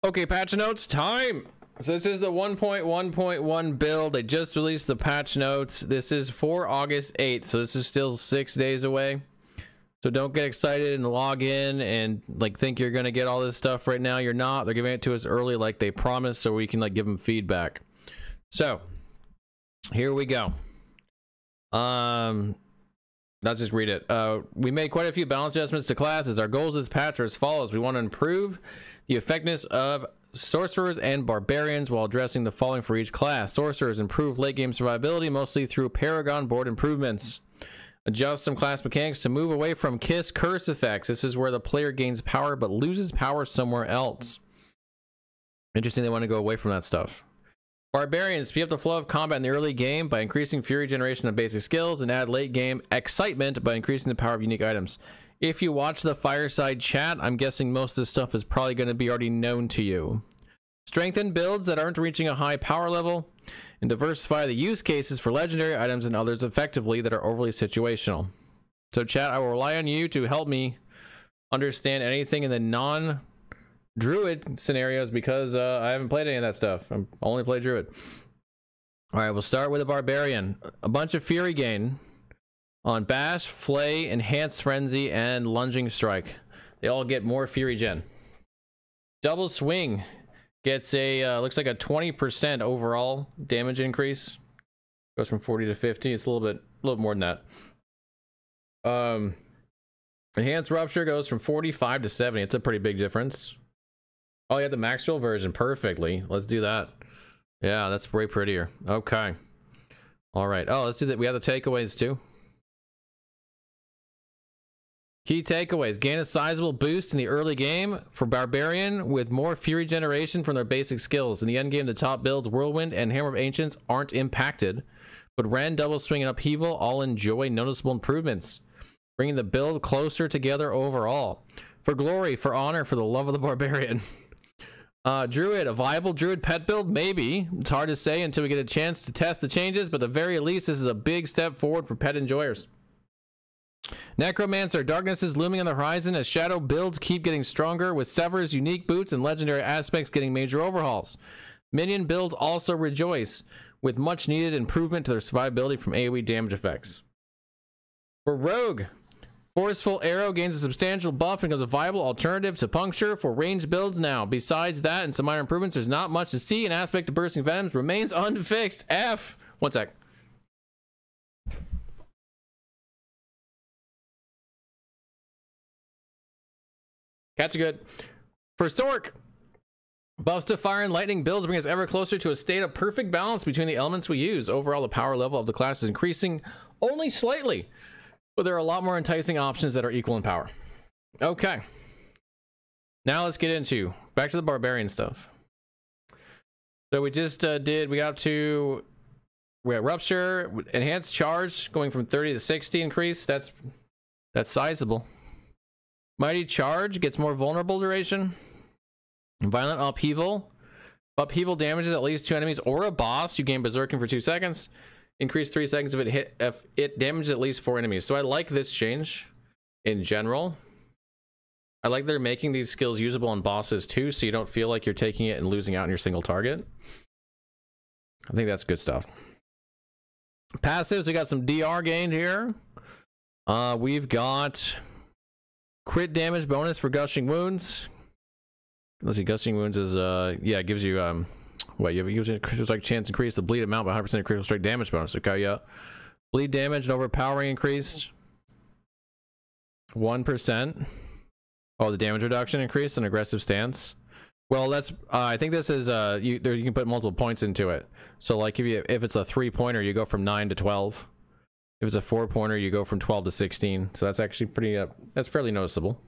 Okay, patch notes time. So this is the 1.1.1 build. They just released the patch notes. This is for August 8th, so this is still 6 days away. So don't get excited and log in and like think you're gonna get all this stuff right now. You're not. They're giving it to us early like they promised, so we can like give them feedback. So here we go. Let's just read it. We made quite a few balance adjustments to classes. Our goals this patch are as follows. We want to improve the effectiveness of sorcerers and barbarians while addressing the following for each class. Sorcerers improve late game survivability mostly through Paragon board improvements. Adjust some class mechanics to move away from Kiss curse effects. This is where the player gains power but loses power somewhere else. Interesting, they want to go away from that stuff. Barbarians speed up the flow of combat in the early game by increasing fury generation of basic skills and add late game excitement by increasing the power of unique items. If you watch the fireside chat, I'm guessing most of this stuff is probably going to be already known to you. Strengthen builds that aren't reaching a high power level and diversify the use cases for legendary items and others effectively that are overly situational. So chat, I will rely on you to help me understand anything in the non-druid scenarios because I haven't played any of that stuff. I only play druid. All right, we'll start with a barbarian. A bunch of fury gain on bash, flay, enhanced frenzy, and lunging strike. They all get more fury gen. Double swing gets a looks like a 20% overall damage increase. Goes from 40 to 50. It's a little more than that. Enhanced rupture goes from 45 to 70. It's a pretty big difference. Oh, you have the Maxwell version perfectly. Let's do that. Yeah, that's way prettier. Okay. All right. Oh, let's do that. We have the takeaways too. Key takeaways. Gain a sizable boost in the early game for Barbarian with more fury generation from their basic skills. In the end game, the top builds, Whirlwind and Hammer of Ancients, aren't impacted. But Ren, Double Swing, and Upheaval all enjoy noticeable improvements, bringing the build closer together overall. For glory, for honor, for the love of the Barbarian. Druid, a viable Druid pet build? Maybe. It's hard to say until we get a chance to test the changes, but at the very least, this is a big step forward for pet enjoyers. Necromancer, darkness is looming on the horizon as shadow builds keep getting stronger, with Sever's unique boots and legendary aspects getting major overhauls. Minion builds also rejoice, with much needed improvement to their survivability from AoE damage effects. For Rogue, Forceful Arrow gains a substantial buff and becomes a viable alternative to Puncture for ranged builds now. Besides that and some minor improvements, there's not much to see. An aspect of Bursting Venoms remains unfixed. F. One sec. Cats are good. For Sorc, buffs to fire and lightning builds bring us ever closer to a state of perfect balance between the elements we use. Overall, the power level of the class is increasing only slightly, but there are a lot more enticing options that are equal in power. Okay. Now let's get into back to the barbarian stuff. So we just we got rupture, enhanced charge going from 30 to 60 increase. That's sizable. Mighty Charge gets more vulnerable duration. Violent Upheaval. Upheaval damages at least 2 enemies or a boss. You gain Berserking for 2 seconds. Increase 3 seconds if it damages at least 4 enemies. So I like this change in general. I like they're making these skills usable on bosses too, so you don't feel like you're taking it and losing out on your single target. I think that's good stuff. Passives, we got some DR gained here. We've got crit damage bonus for Gushing Wounds. Let's see, Gushing Wounds is yeah, it gives you it gives you a critical strike chance increase the bleed amount by 100% critical strike damage bonus. Okay, yeah. Bleed damage and overpowering increased 1%. Oh, the damage reduction increased and aggressive stance. Well, that's I think this is you can put multiple points into it. So like if it's a 3-pointer, you go from 9 to 12. If it's a 4-pointer, you go from 12 to 16. So that's actually pretty that's fairly noticeable.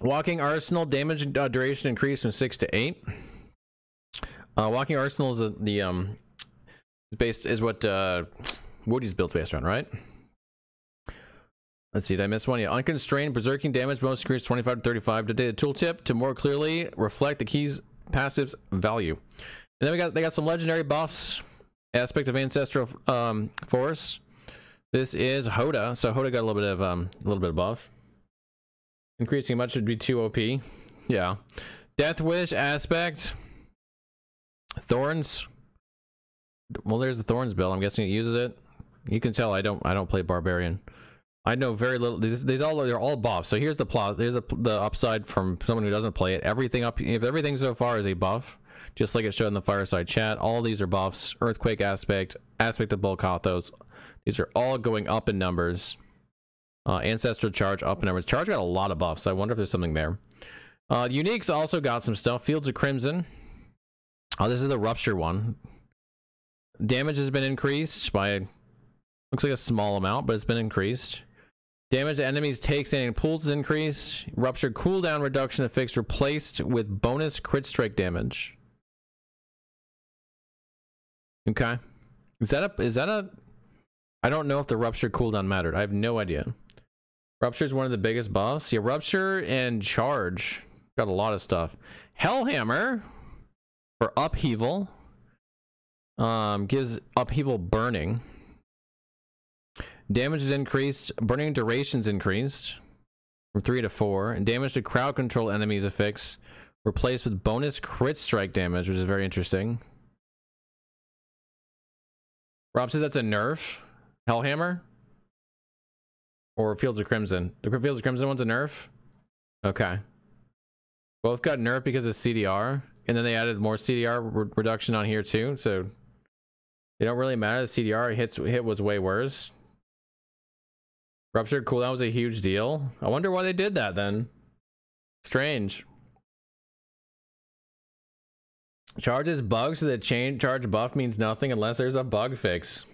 Walking Arsenal damage duration increased from 6 to 8. Walking Arsenal is is what Woody's built based on, right? Let's see, did I miss one? Yeah, unconstrained berserking damage bonus increased 25 to 35. Updated tooltip to more clearly reflect the key's passive's value. And then they got some legendary buffs. Aspect of ancestral force. This is Hoda, so Hoda got a little bit of buff. Increasing much would be too OP. Yeah. Death Wish aspect. Thorns. Well, there's the Thorns build. I'm guessing it uses it. You can tell I don't play Barbarian. I know very little. They're all buffs. So here's the plot. Here's the upside from someone who doesn't play it. If everything so far is a buff, just like it showed in the Fireside chat, all these are buffs. Earthquake aspect of Bolkathos. These are all going up in numbers. Ancestral Charge up in numbers. Charge got a lot of buffs. So I wonder if there's something there. Uniques also got some stuff. Fields of Crimson. Oh, this is the Rupture one. Damage has been increased by, looks like a small amount, but it's been increased. Damage to enemies take standing pools is increased. Rupture cooldown reduction affixed replaced with bonus crit strike damage. Okay. Is that a I don't know if the Rupture cooldown mattered. I have no idea. Rupture is one of the biggest buffs. Yeah, Rupture and Charge got a lot of stuff. Hellhammer for upheaval. Gives upheaval burning. Damage is increased. Burning duration's increased from 3 to 4. And damage to crowd control enemies affix replaced with bonus crit strike damage, which is very interesting. Rob says that's a nerf. Hellhammer? Or Fields of Crimson? The Fields of Crimson one's a nerf? Okay. Both got nerfed because of CDR. And then they added more CDR reduction on here too. So they don't really matter. The CDR hit was way worse. Rupture cooldown was a huge deal. I wonder why they did that then. Strange. Charges bugs, so the chain charge buff means nothing unless there's a bug fix.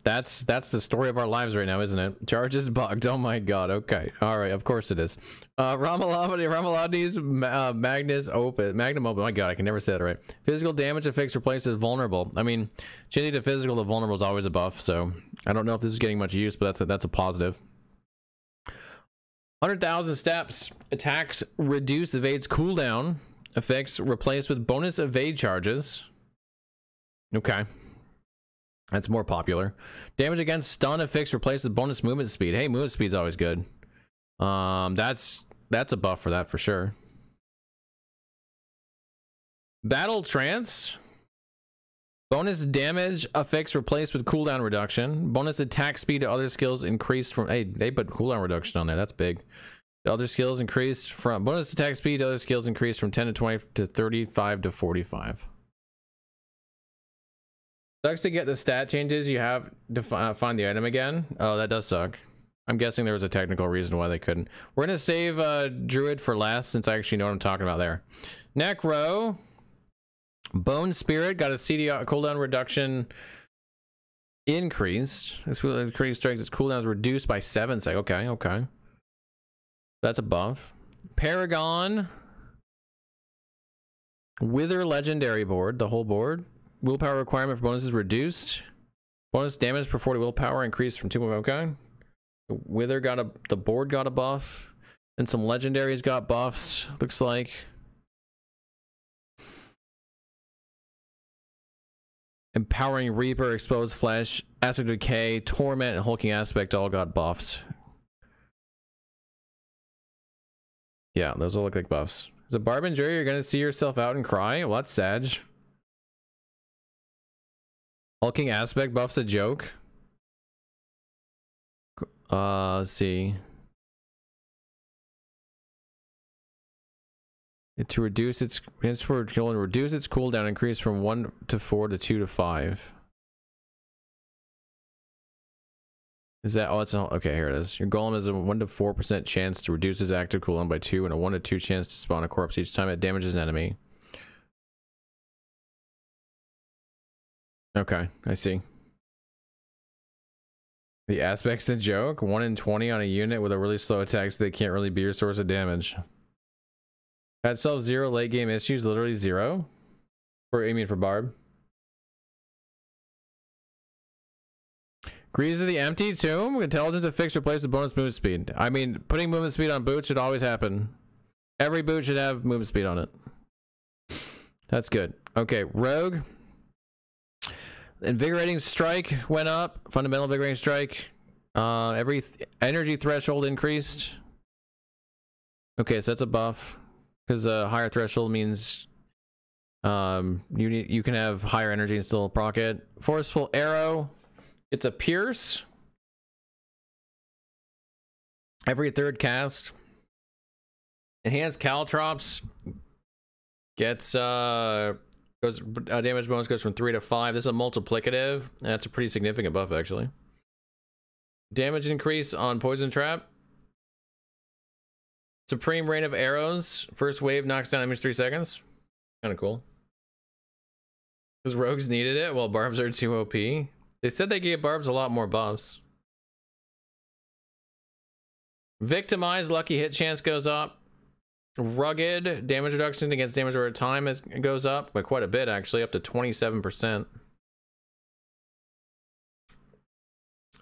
That's the story of our lives right now, isn't it? Charges bugged. Oh my god. Okay. All right. Of course it is. Ramalani's Magnum Opus. My god, I can never say that right. Physical damage affixed replaces vulnerable. I mean, changing to physical to vulnerable is always a buff, so I don't know if this is getting much use, but that's a positive. 100,000 steps. Attacks reduce evades cooldown. Effects replaced with bonus evade charges. Okay. That's more popular. Damage against stun affixed replaced with bonus movement speed. Hey, movement speed's always good. That's a buff for that for sure. Battle trance. Bonus damage affixed replaced with cooldown reduction. Bonus attack speed to other skills increased from, hey, they put cooldown reduction on there. That's big. The other skills increased from bonus attack speed to other skills increased from 10 to 20 to 35 to 45. Sucks to get the stat changes. You have to find the item again. Oh, that does suck. I'm guessing there was a technical reason why they couldn't. We're gonna save Druid for last since I actually know what I'm talking about there. Necro. Bone Spirit got a CDR cooldown reduction increased. This will increase strikes. Its cooldown is reduced by 7 seconds. Okay, okay. That's a buff. Paragon. Wither Legendary board. The whole board. Willpower requirement for bonuses reduced. Bonus damage per 40 willpower increased from 2. Okay. Wither got the board got a buff. And some legendaries got buffs, looks like. Empowering Reaper, Exposed Flesh, Aspect of Decay, Torment, and Hulking Aspect all got buffs. Yeah, those all look like buffs. Is it Barb and Jerry, you're gonna see yourself out and cry? Well, that's Sag. Hulking Aspect buff's a joke. Let's see. To reduce its cooldown increase from 1 to 4 to 2 to 5. Is that, oh, it's okay, here it is. Your golem has a 1 to 4% chance to reduce its active cooldown by 2 and a 1 to 2 chance to spawn a corpse each time it damages an enemy. Okay, I see. The aspect's a joke. 1 in 20 on a unit with a really slow attack, so they can't really be your source of damage. Had sub-0 late game issues, literally 0. For, I mean, for Barb. Greaves of the Empty Tomb. Intelligence affixed replaced with bonus movement speed. I mean, putting movement speed on boots should always happen. Every boot should have movement speed on it. That's good. Okay, Rogue. Invigorating Strike went up. Fundamental Invigorating Strike. Every energy threshold increased. Okay, so that's a buff because a higher threshold means you can have higher energy and still proc it. Forceful arrow, it's a pierce. Every third cast. Enhanced caltrops gets damage bonus goes from 3 to 5. This is a multiplicative. That's a pretty significant buff actually. Damage increase on poison trap. Supreme rain of arrows. First wave knocks down enemies 3 seconds. Kind of cool. Because rogues needed it while barbs are too OP. They said they gave barbs a lot more buffs. Victimize, lucky hit chance goes up. Rugged, damage reduction against damage over time goes up by quite a bit actually, up to 27%.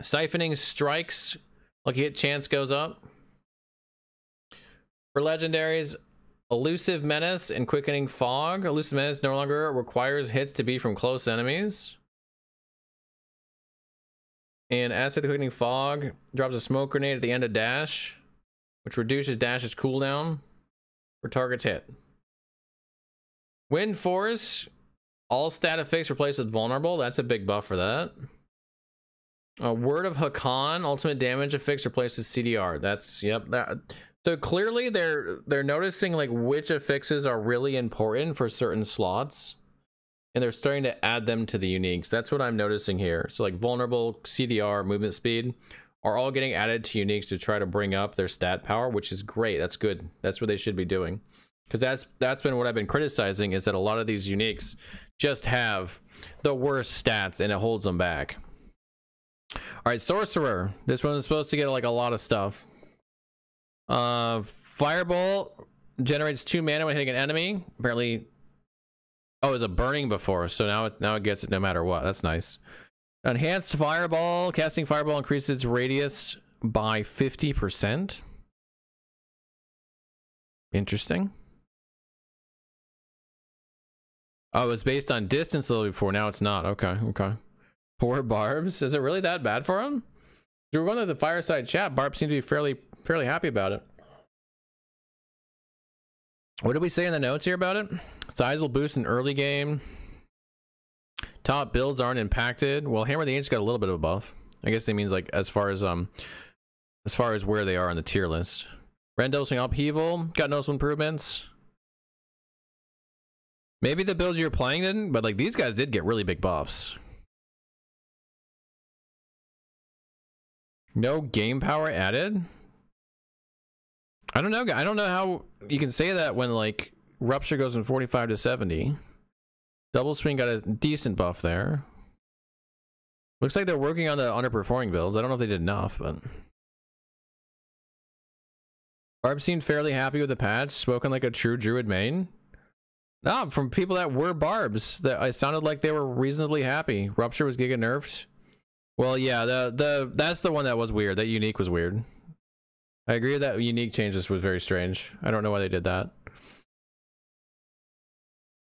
Siphoning strikes, lucky hit chance goes up. For legendaries, elusive menace and quickening fog. Elusive menace no longer requires hits to be from close enemies. And as for the quickening fog, drops a smoke grenade at the end of dash, which reduces dash's cooldown for targets hit. Wind force, all stat effects replaced with vulnerable. That's a big buff for that. Word of Hakan, ultimate damage effects replaced with CDR. That's, yep, that. So clearly they're noticing like which affixes are really important for certain slots, and they're starting to add them to the uniques. That's what I'm noticing here. So like vulnerable, CDR, movement speed are all getting added to uniques to try to bring up their stat power, which is great. That's good. That's what they should be doing. Because that's been what I've been criticizing, is that a lot of these uniques just have the worst stats and it holds them back. All right, Sorcerer. This one is supposed to get like a lot of stuff. Fireball generates 2 mana when hitting an enemy. Apparently, oh, it was a burning before, so now it gets it no matter what. That's nice. Enhanced Fireball. Casting Fireball increases its radius by 50%. Interesting. Oh, it was based on distance a little before. Now it's not. Okay, okay. Poor Barbs. Is it really that bad for him? If we're going to the fireside chat, Barb seems to be fairly happy about it. What did we say in the notes here about it? Size will boost in early game. Top builds aren't impacted. Well, Hammer of the Ancients got a little bit of a buff. I guess that means like as far as where they are on the tier list. Rendosing Upheaval got noticeable improvements. Maybe the builds you're playing didn't, but like these guys did get really big buffs. No game power added. I don't know. I don't know how you can say that when like Rupture goes from 45 to 70. Double Swing got a decent buff there. Looks like they're working on the underperforming builds. I don't know if they did enough, but Barb seemed fairly happy with the patch. Spoken like a true Druid main. No, from people that were Barbs, that it sounded like they were reasonably happy. Rupture was giga nerfed. Well, yeah, that's the one that was weird. That unique was weird. I agree that unique changes was very strange. I don't know why they did that.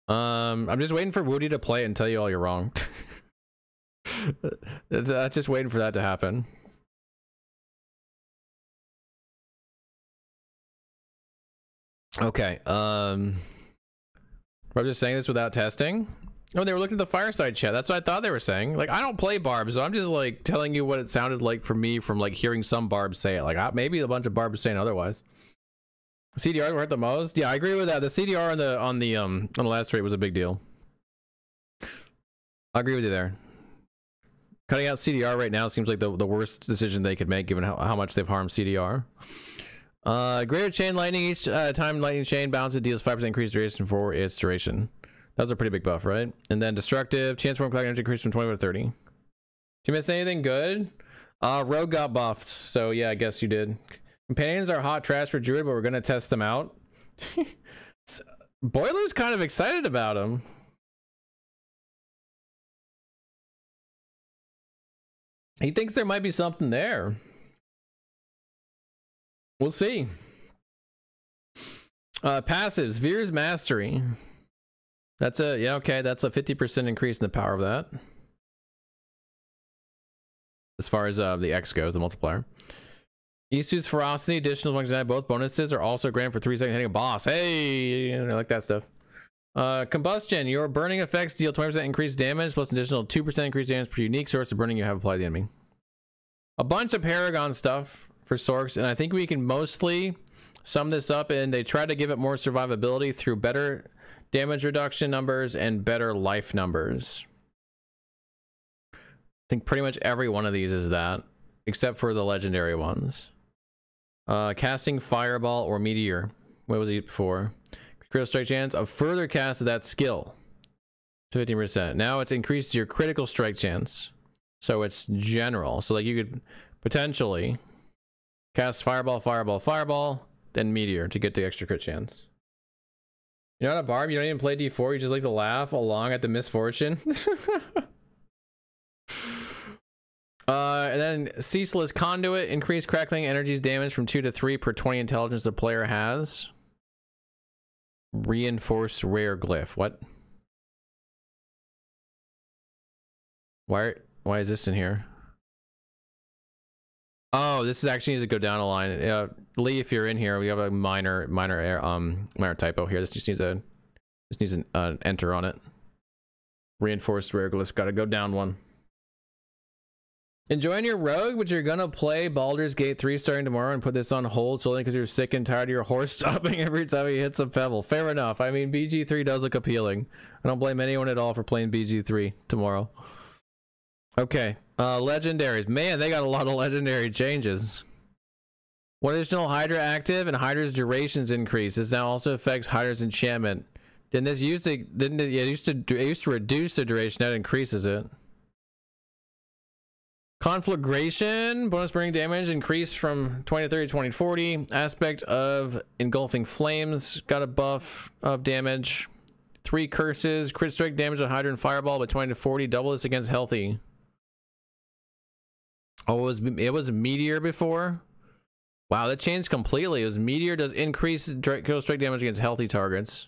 I'm just waiting for Woody to play it and tell you all you're wrong. That's just waiting for that to happen. Okay. I'm just saying this without testing. Oh, they were looking at the fireside chat. That's what I thought they were saying. Like, I don't play Barb, so I'm just like telling you what it sounded like for me from like hearing some Barbs say it. Like maybe a bunch of Barbs saying otherwise. CDR were hurt the most. Yeah, I agree with that. The CDR on the last rate was a big deal. I agree with you there. Cutting out CDR right now seems like the worst decision they could make, given how much they've harmed CDR. Greater Chain Lightning. Each time Lightning Chain bounces, deals 5% increased duration for its duration. That was a pretty big buff, right? And then Destructive. Chance for collecting energy increased from 20 to 30. Did you miss anything good? Rogue got buffed. So yeah, I guess you did. Companions are hot trash for Druid, but we're going to test them out. Boiler's kind of excited about them. He thinks there might be something there. We'll see. Passives. Veer's Mastery. That's a, yeah, okay, that's a 50% increase in the power of that. as far as the X goes, the multiplier. Isu's ferocity, additional functionality, both bonuses are also granted for 3 seconds hitting a boss. Hey, I like that stuff. Combustion, your burning effects deal 20% increased damage plus additional 2% increased damage per unique source of burning you have applied to the enemy. A bunch of Paragon stuff for Sorcs, and I think we can mostly sum this up, and they try to give it more survivability through better damage reduction numbers and better life numbers. I think pretty much every one of these is that, except for the legendary ones. Casting Fireball or Meteor. What was it before? Critical strike chance of further cast of that skill to 15%. Now it's increased your critical strike chance. So it's general. So like you could potentially cast Fireball, Fireball, Fireball, then Meteor to get the extra crit chance. You're not a Barb, you don't even play D4, you just like to laugh along at the misfortune. And then Ceaseless Conduit, increased crackling energies damage from 2 to 3 per 20 intelligence the player has. Reinforced rare glyph. What? Why is this in here? Oh, this is actually needs to go down a line. Lee, if you're in here, we have a minor typo here. This just needs an enter on it. Reinforced rare glyph, gotta go down one. Enjoying your rogue, but you're gonna play Baldur's Gate 3 starting tomorrow and put this on hold solely because you're sick and tired of your horse stopping every time he hits a pebble. Fair enough. I mean, BG3 does look appealing. I don't blame anyone at all for playing BG3 tomorrow. Okay, legendaries. Man, they got a lot of legendary changes. One additional Hydra active and Hydra's durations increase. This now also affects Hydra's enchantment. Didn't this used to? Didn't it? Yeah, it used to reduce the duration. That increases it. Conflagration, bonus burning damage increased from 20 to 30 to 20 to 40. Aspect of engulfing flames got a buff of damage. 3 curses, crit strike damage on Hydra and Fireball, but 20 to 40. Double this against healthy. Oh, it was Meteor before. Wow, that changed completely. It was Meteor does increase critical strike damage against healthy targets.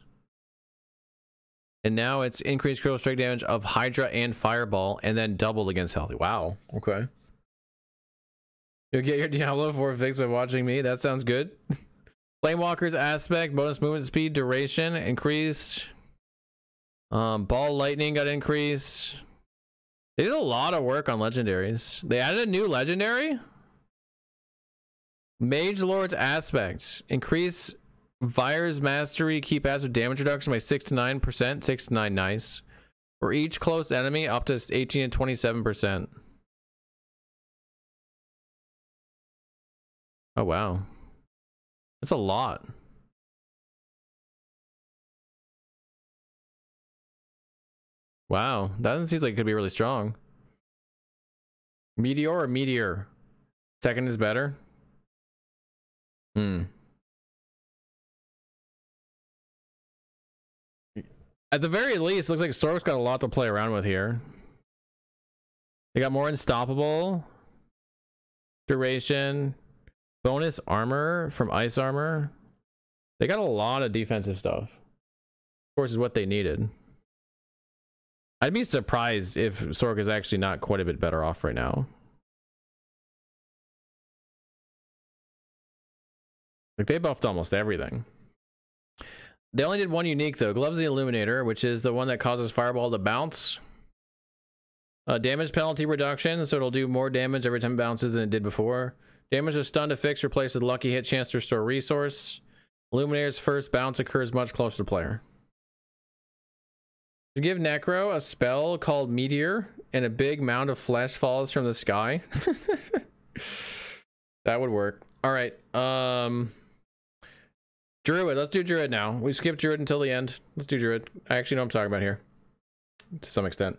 And now it's increased critical strike damage of Hydra and Fireball, and then doubled against healthy. Wow. Okay. You'll get your Diablo 4 fix by watching me. That sounds good. Flamewalker's aspect, bonus movement speed, duration increased. Ball lightning got increased. They did a lot of work on legendaries. They added a new legendary. Mage Lord's aspect, increase Vire's mastery, keep passive damage reduction by 6 to 9%. 6 to 9, nice. For each close enemy, up to 18 to 27%. Oh, wow. That's a lot. Wow, that seems like it could be really strong. Meteor or Meteor? Second is better? At the very least, looks like Sorc's got a lot to play around with here. They got more unstoppable. Duration. Bonus armor from ice armor. They got a lot of defensive stuff. Of course, is what they needed. I'd be surprised if Sorc is actually not quite a bit better off right now. Like, they buffed almost everything. They only did one unique though. Gloves of the Illuminator, which is the one that causes Fireball to bounce. Damage penalty reduction, so it'll do more damage every time it bounces than it did before. Damage of stun to fix replaced with lucky hit chance to restore resource. Illuminator's first bounce occurs much closer to player. To give Necro a spell called Meteor and a big mound of flesh falls from the sky. That would work. All right. Druid. Let's do Druid now. We skipped Druid until the end. Let's do Druid. I actually know what I'm talking about here to some extent.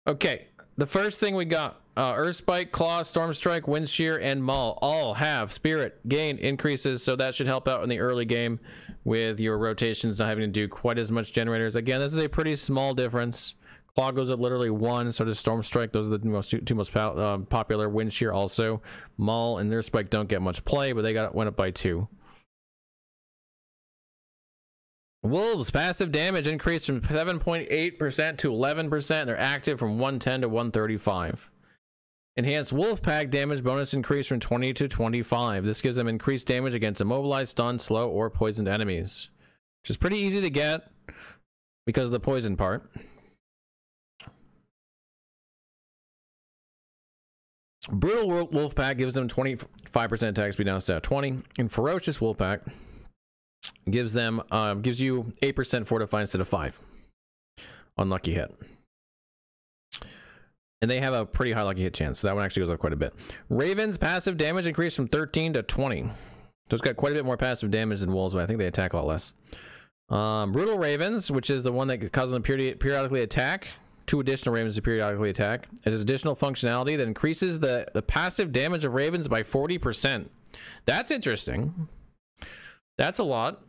Okay. The first thing we got, Earthspike, Claw, Storm Strike, Wind Shear, and Maul all have Spirit gain increases, so that should help out in the early game with your rotations not having to do quite as much generators. Again, this is a pretty small difference. Claw goes up literally 1, so does Storm Strike. Those are the two most popular. Wind Shear also. Maul and Earthspike don't get much play, but they went up by 2. Wolves passive damage increased from 7.8% to 11%. They're active from 110 to 135. Enhanced wolf pack damage bonus increase from 20 to 25. This gives them increased damage against immobilized, stunned, slow, or poisoned enemies, which is pretty easy to get because of the poison part. Brutal wolf pack gives them 25% attack speed down to 20, and ferocious wolf pack gives them gives you 8% fortify instead of 5 on lucky hit. And they have a pretty high lucky hit chance, so that one actually goes up quite a bit. Ravens passive damage increased from 13 to 20. So it's got quite a bit more passive damage than wolves, but I think they attack a lot less. Brutal Ravens, which is the one that causes them to periodically attack. 2 additional Ravens to periodically attack. It has additional functionality that increases the passive damage of Ravens by 40%. That's interesting. That's a lot.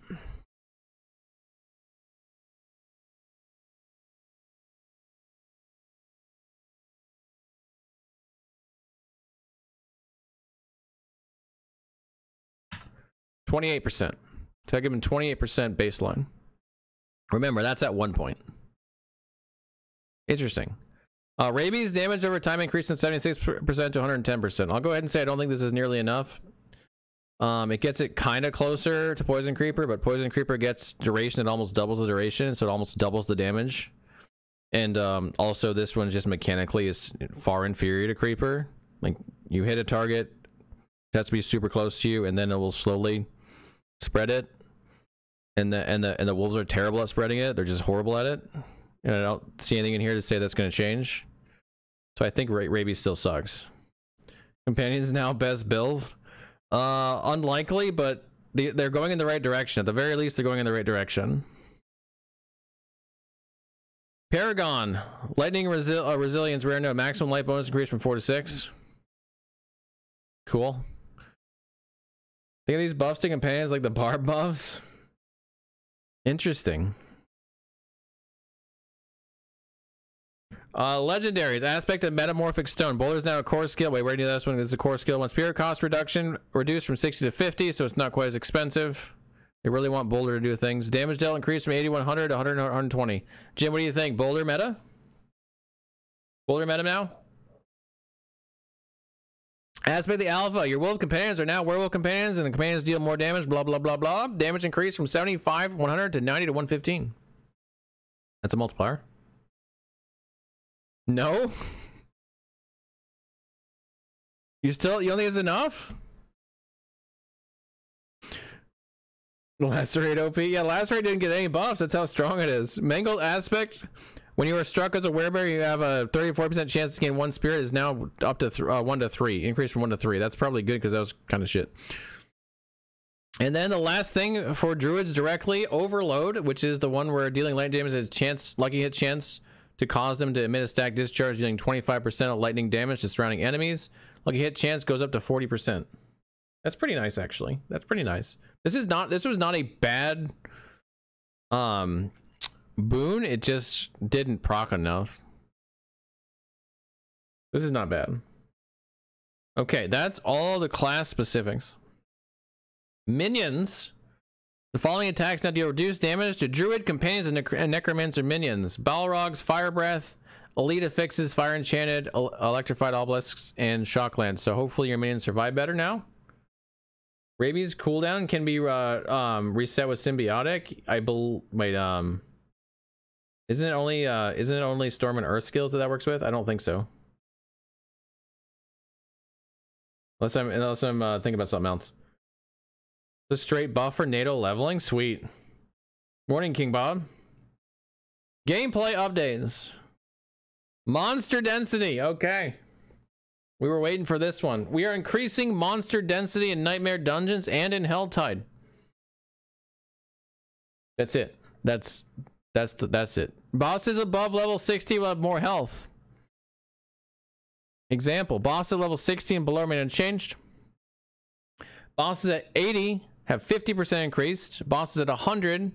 %. So I give him 28% baseline. Remember, that's at 1 point. Interesting. Rabies damage over time increased from 76% to 110%. I'll go ahead and say I don't think this is nearly enough. It gets it kind of closer to Poison Creeper, but Poison Creeper gets duration that almost doubles the duration, so it almost doubles the damage. And also this one just mechanically is far inferior to Creeper. Like, you hit a target, it has to be super close to you, and then it will slowly spread it. And the wolves are terrible at spreading it. They're just horrible at it. And I don't see anything in here to say that's going to change. So I think rabies still sucks. Companions now best build. Unlikely, but they're going in the right direction. At the very least, they're going in the right direction. Paragon. Lightning resilience rare node. Maximum light bonus increase from 4 to 6. Cool. Think of these buffs to companions like the Barb buffs. Interesting. Legendaries. Aspect of Metamorphic Stone. Boulder is now a core skill. Wait, where do you this one? This is a core skill. One spirit cost reduction reduced from 60 to 50, so it's not quite as expensive. They really want Boulder to do things. Damage dealt increased from 8100 to 120. Jim, what do you think? Boulder meta? Boulder meta now? Aspect of the Alpha. Your wolf companions are now werewolf companions, and the companions deal more damage. Blah, blah, blah, blah. Damage increased from 75, 100 to 90 to 115. That's a multiplier. No? You don't think it's enough? Lacerate OP? Yeah, Lacerate didn't get any buffs. That's how strong it is. Mangled Aspect. When you are struck as a werebear, you have a 34% chance to gain 1 spirit. Is now up to 1 to 3. Increase from 1 to 3. That's probably good because that was kind of shit. And then the last thing for druids directly, Overload, which is the one where dealing light damage has a chance, lucky hit chance to cause them to emit a stack discharge, dealing 25% of lightning damage to surrounding enemies. Lucky hit chance goes up to 40%. That's pretty nice, actually. That's pretty nice. This was not a bad boon. It just didn't proc enough. This is not bad. Okay, that's all the class specifics. Minions. The following attacks now deal reduced damage to druid, companions, and necromancer minions. Balrogs, Fire Breath, Elite Affixes, Fire Enchanted, Electrified Obelisks, and Shocklands. So hopefully your minions survive better now. Rabies cooldown can be reset with Symbiotic. Wait, isn't it only Storm and Earth skills that works with? I don't think so. Unless I'm thinking about something else. The straight buff for NATO leveling? Sweet. Morning, King Bob. Gameplay updates. Monster density. Okay. We were waiting for this one. We are increasing monster density in Nightmare Dungeons and in Helltide. That's it. That's it. Bosses above level 60 will have more health. Example. Bosses at level 60 and below remain unchanged. Bosses at 80 have 50% increased. Bosses at 100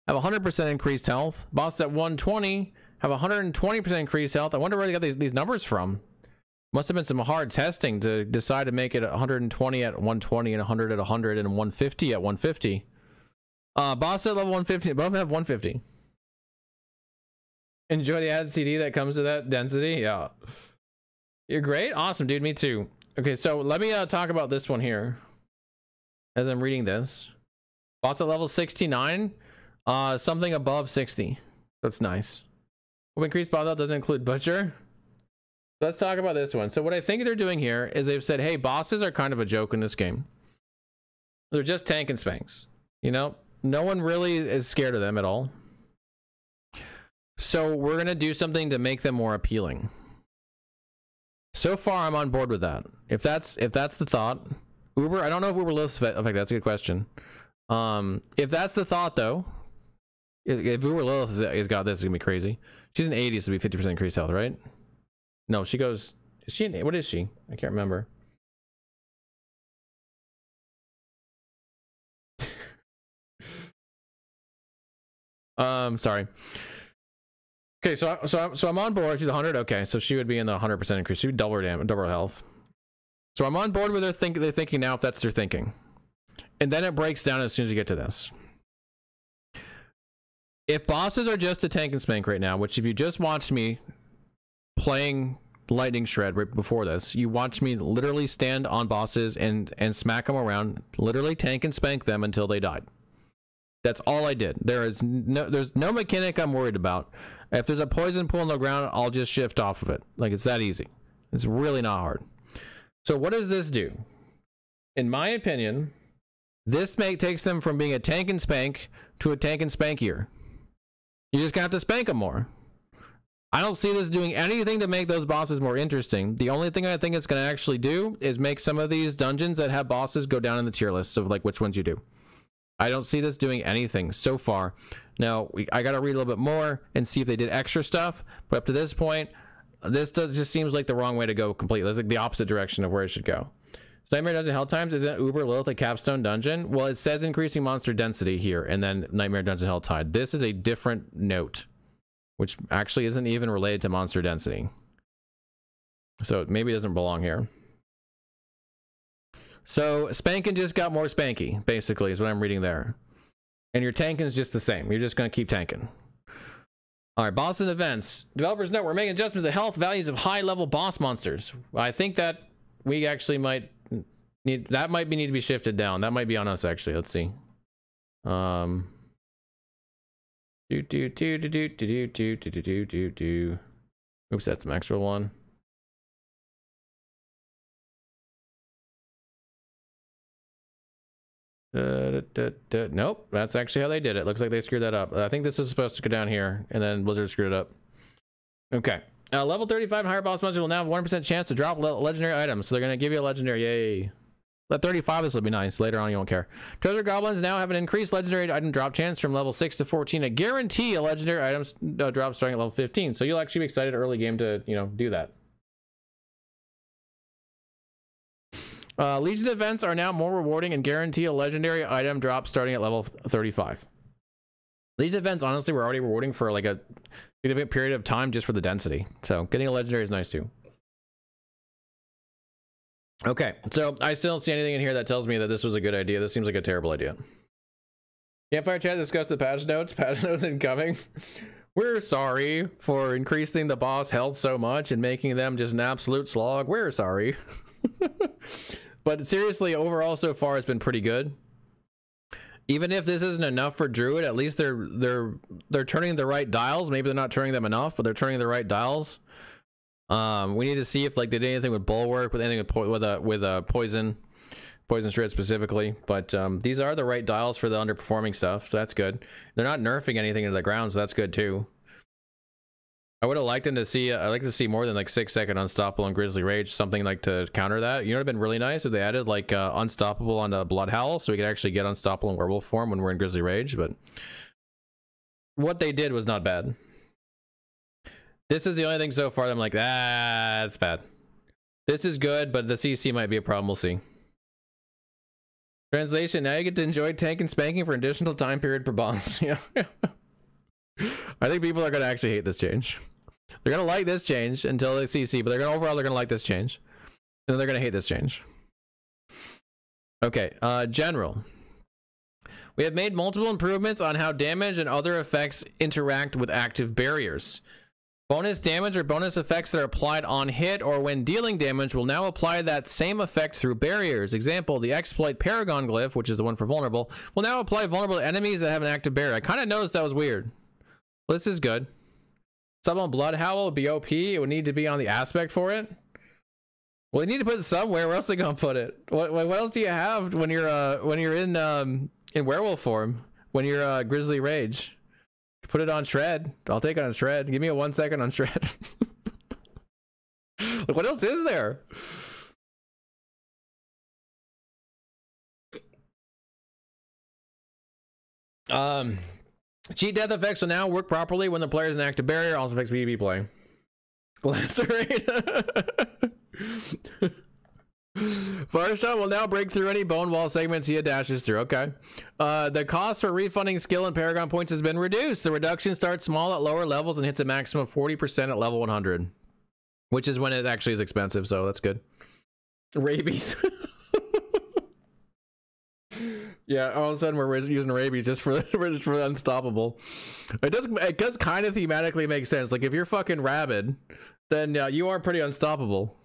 have 100% increased health. Bosses at 120 have 120% increased health. I wonder where they got these numbers from. Must have been some hard testing to decide to make it 120 at 120 and 100 at 100 and 150 at 150. Bosses at level 150, both have 150. Enjoy the ad CD that comes to that density. Yeah. You're great. Awesome, dude. Me too. Okay, so let me talk about this one here as I'm reading this. Boss at level 69, something above 60. That's nice. Will increase boss level doesn't include butcher. Let's talk about this one. So what I think they're doing here is they've said, hey, bosses are kind of a joke in this game. They're just tank and spanks. You know, no one really is scared of them at all. So we're gonna do something to make them more appealing. So far, I'm on board with that. If that's the thought, Uber. I don't know if Uber Lilith's effect. That's a good question. If that's the thought, though, if Uber Lilith has got this, it's gonna be crazy. She's an 80, so it'll be 50% increased health, right? No, she goes. Is she? What is she? I can't remember. Sorry. Okay, so I'm on board. She's 100. Okay, so she would be in the 100% increase. She would double her damage, double her health. So I'm on board with they're thinking now, if that's their thinking. And then it breaks down as soon as we get to this. If bosses are just a tank and spank right now, which if you just watched me playing Lightning Shred right before this, you watched me literally stand on bosses and smack them around, literally tank and spank them until they died. That's all I did. There's no mechanic I'm worried about. If there's a poison pool on the ground, I'll just shift off of it. Like, it's that easy. It's really not hard. So what does this do? In my opinion, this takes them from being a tank and spank to a tank and spankier. You just gonna have to spank them more. I don't see this doing anything to make those bosses more interesting. The only thing I think it's gonna actually do is make some of these dungeons that have bosses go down in the tier list of like which ones you do. I don't see this doing anything so far. Now, I got to read a little bit more and see if they did extra stuff. But up to this point, this just seems like the wrong way to go completely. It's like the opposite direction of where it should go. So Nightmare Dungeon Hell Times, isn't Uber Lilith a capstone dungeon? Well, it says increasing monster density here, and then Nightmare Dungeon Hell Tide. This is a different note, which actually isn't even related to monster density. So maybe it doesn't belong here. So spanking just got more spanky, basically, is what I'm reading there. And your tanking is just the same. You're just going to keep tanking. All right, boss and events. Developers note, we're making adjustments to health values of high-level boss monsters. I think that we actually might need, that might need to be shifted down. That might be on us, actually. Let's see. Oops, that's some extra one. Nope, that's actually how they did it. Looks like they screwed that up. I think this is supposed to go down here, and then Blizzard screwed it up. Okay. Level 35 higher boss monsters will now have 1% chance to drop legendary items. So they're going to give you a legendary. Yay. At 35, this will be nice. Later on, you won't care. Treasure Goblins now have an increased legendary item drop chance from level 6 to 14. A guarantee a legendary item drop starting at level 15. So you'll actually be excited early game to, you know, do that. Legion events are now more rewarding and guarantee a legendary item drop starting at level 35. Legion events, honestly, were already rewarding for like a significant period of time just for the density. So getting a legendary is nice too. Okay, so I still don't see anything in here that tells me that this was a good idea. This seems like a terrible idea. Campfire chat discussed the patch notes. Patch notes incoming. We're sorry for increasing the boss health so much and making them just an absolute slog. We're sorry. But seriously, overall so far it's been pretty good. Even if this isn't enough for Druid, at least they're turning the right dials. Maybe they're not turning them enough, but they're turning the right dials. We need to see if like they did anything with Bulwark, with anything with poison shred specifically. But these are the right dials for the underperforming stuff, so that's good. They're not nerfing anything into the ground, so that's good too. I would have liked them to see, I'd like to see more than like 6-second Unstoppable and Grizzly Rage, something like to counter that. You know, it would have been really nice if they added like Unstoppable on the Blood Howl, so we could actually get Unstoppable in Werewolf form when we're in Grizzly Rage, but what they did was not bad. This is the only thing so far that I'm like, that's bad. This is good, but the CC might be a problem, we'll see. Translation, now you get to enjoy tank and spanking for an additional time period per boss. Yeah. I think people are going to actually hate this change. They're going to like this change until they CC, but overall they're going to like this change. And then they're going to hate this change. Okay, general. We have made multiple improvements on how damage and other effects interact with active barriers. Bonus damage or bonus effects that are applied on hit or when dealing damage will now apply that same effect through barriers. Example, the exploit Paragon Glyph, which is the one for vulnerable, will now apply vulnerable to enemies that have an active barrier. I kind of noticed that was weird. Well, this is good. Summon Blood Howl would be OP. It would need to be on the aspect for it. Well, you need to put it somewhere. Where else are they gonna put it? What else do you have when you're in werewolf form? When you're Grizzly Rage? Put it on Shred. I'll take it on Shred. Give me a 1 second on Shred. What else is there? Cheat death effects will now work properly when the player is an active barrier. Also affects PvP play. Lacerate. Fireshot will now break through any bone wall segments he dashes through. Okay. The cost for refunding skill and Paragon points has been reduced. The reduction starts small at lower levels and hits a maximum of 40% at level 100, which is when it actually is expensive. So that's good. Rabies. Yeah, all of a sudden we're using rabies just for unstoppable. It does kind of thematically make sense. Like if you're fucking rabid, then you are pretty unstoppable.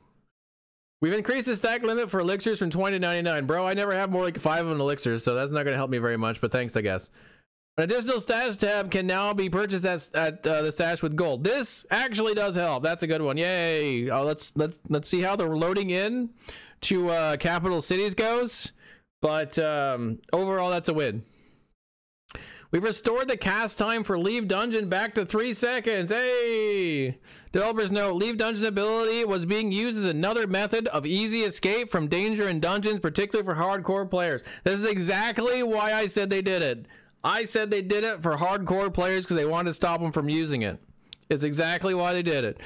We've increased the stack limit for elixirs from 20 to 99. Bro, I never have more like 5 of an elixir, so that's not going to help me very much, but thanks, I guess. An additional stash tab can now be purchased at the stash with gold. This actually does help. That's a good one. Yay. Let's see how the loading in to capital cities goes. But overall, that's a win. We've restored the cast time for Leave Dungeon back to 3 seconds. Hey! Developers note, Leave Dungeon ability was being used as another method of easy escape from danger in dungeons, particularly for hardcore players. This is exactly why I said they did it. I said they did it for hardcore players because they wanted to stop them from using it. It's exactly why they did it.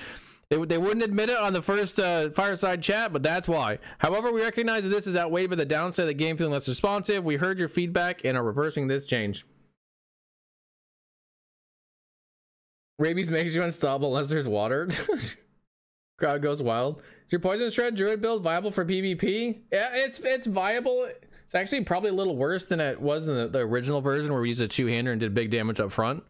They wouldn't admit it on the first fireside chat, but that's why. However, we recognize that this is outweighed by the downside of the game feeling less responsive. We heard your feedback and are reversing this change. Rabies makes you unstoppable unless there's water. Crowd goes wild. Is your Poison Shred Druid build viable for PvP? Yeah, it's viable. It's actually probably a little worse than it was in the original version where we used a two-hander and did big damage up front.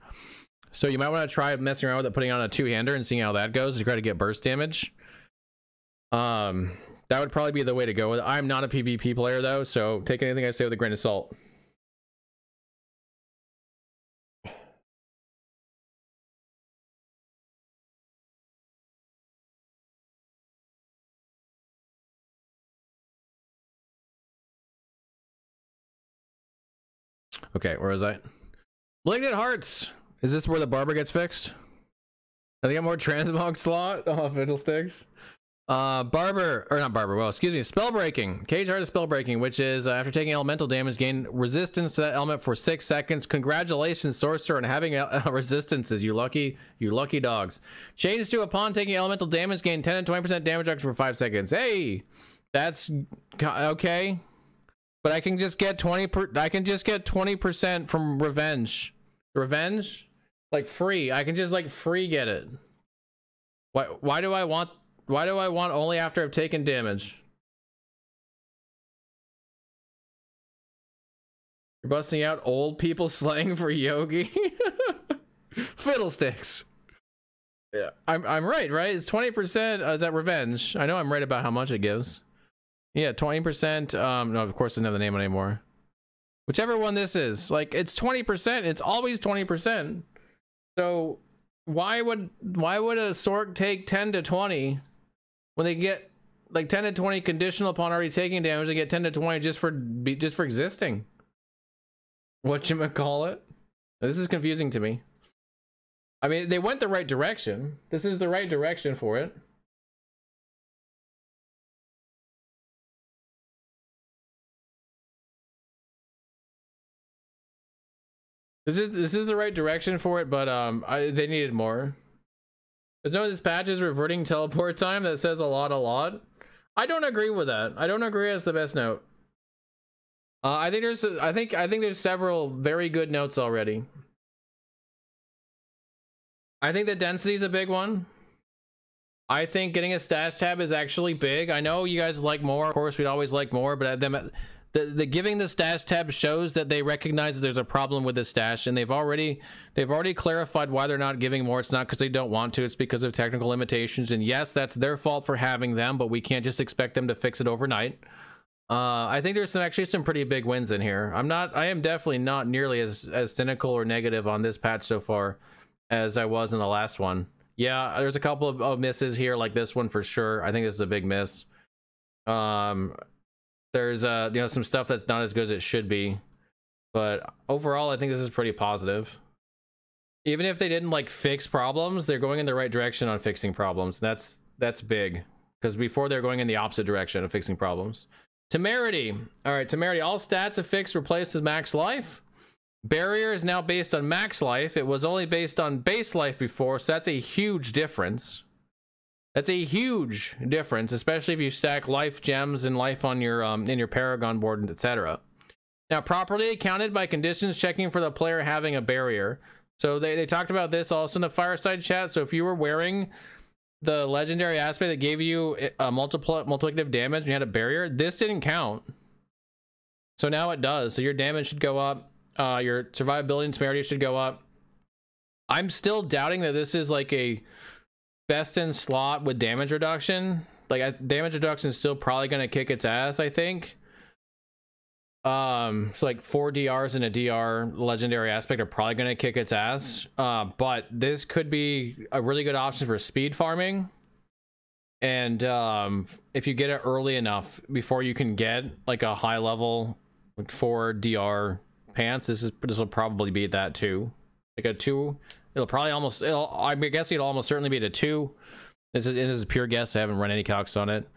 So you might want to try messing around with it, putting on a two-hander and seeing how that goes to try to get burst damage. That would probably be the way to go with it. I'm not a PvP player though, so take anything I say with a grain of salt. Okay, where was I? Malignant Hearts. Is this where the barber gets fixed? I think I got more transmog slot. Oh, fiddlesticks. Barber, or not barber, well, excuse me, spell breaking. Cage Heart is spell breaking, which is after taking elemental damage, gain resistance to that element for 6 seconds. Congratulations, sorcerer, on having resistances, you lucky dogs. Change to upon taking elemental damage, gain 10 and 20% damage reduction for 5 seconds. Hey, that's okay. But I can just get 20% from revenge. Revenge? Like free. I can just like free get it. Why do I want only after I've taken damage? You're busting out old people slang for Yogi? Fiddlesticks. Yeah. I'm right? It's 20%. Is that revenge? I know I'm right about how much it gives. Yeah, 20%. No, of course, there's no name anymore. Whichever one this is, like, it's 20%. It's always 20%. So why would a Sorc take 10 to 20 when they get like 10 to 20 conditional upon already taking damage? They get 10 to 20 just for existing. Whatchamacallit? This is confusing to me. I mean, they went the right direction. This is the right direction for it. This is the right direction for it, but they needed more. There's no this patch is reverting teleport time. That says a lot. I don't agree with that. I don't agree as the best note. I think there's several very good notes already. I think the density is a big one. I think getting a stash tab is actually big. I know you guys like more. Of course, we'd always like more, but The giving the stash tab shows that they recognize that there's a problem with the stash, and they've already clarified why they're not giving more. It's not because they don't want to, it's because of technical limitations. And yes, that's their fault for having them, but we can't just expect them to fix it overnight. I think there's actually some pretty big wins in here. I am definitely not nearly as cynical or negative on this patch so far as I was in the last one. Yeah, there's a couple of misses here, like this one for sure. I think this is a big miss. There's you know, some stuff that's not as good as it should be, but overall I think this is pretty positive. Even if they didn't like fix problems, they're going in the right direction on fixing problems. That's big, because before they're going in the opposite direction of fixing problems. Temerity. All right, Temerity. All stats affixed replaced with max life. Barrier is now based on max life. It was only based on base life before, so that's a huge difference. That's a huge difference, especially if you stack life gems and life on your in your Paragon board, etc. Now, properly accounted by conditions checking for the player having a barrier. So they talked about this also in the Fireside chat. So if you were wearing the legendary aspect that gave you a multiplicative damage and you had a barrier, this didn't count. So now it does. So your damage should go up. Your survivability and severity should go up. I'm still doubting that this is like a best in slot with damage reduction. Like damage reduction is still probably going to kick its ass, I think. So like 4 DRs and a DR legendary aspect are probably going to kick its ass. But this could be a really good option for speed farming. And if you get it early enough before you can get like a high level like 4 DR pants, this will probably be that too. Like a 2. It'll probably almost, I'm guessing it'll almost certainly be at a 2. This is a pure guess. I haven't run any calcs on it.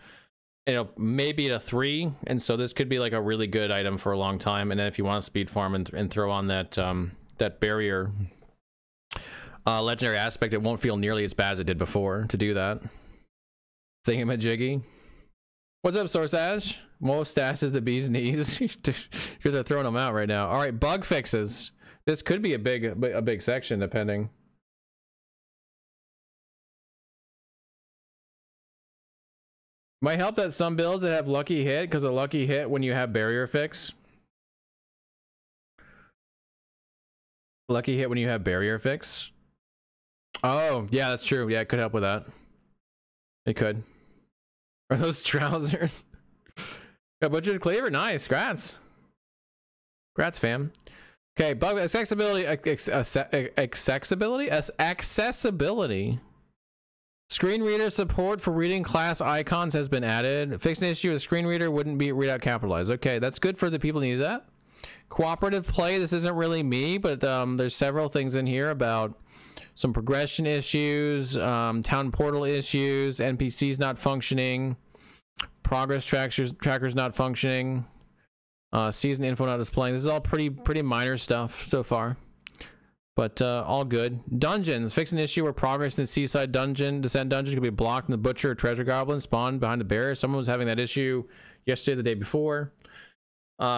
It'll maybe at a 3, and so this could be like a really good item for a long time. And then if you want to speed farm and throw on that that barrier legendary aspect, it won't feel nearly as bad as it did before to do that. Thingamajiggy. What's up, Source Ash? Most stash is the bee's knees. Because they're throwing them out right now. All right, bug fixes. This could be a big section, depending. Might help that some builds that have lucky hit, because a lucky hit when you have barrier fix. Lucky hit when you have barrier fix. Oh, yeah, that's true. Yeah, it could help with that. It could. Are those trousers? Got butchered cleaver. Nice. Grats. Grats, fam. Okay, bug accessibility. Accessibility. Screen reader support for reading class icons has been added. Fixed an issue with screen reader wouldn't be readout capitalized. Okay, that's good for the people who need that. Cooperative play. This isn't really me, but there's several things in here about some progression issues, town portal issues, NPCs not functioning, progress trackers not functioning, season info not displaying. This is all pretty minor stuff so far. But all good. Dungeons. Fix an issue where progress in the seaside descent dungeon could be blocked and the butcher or treasure goblin spawned behind the barrier. Someone was having that issue yesterday or the day before.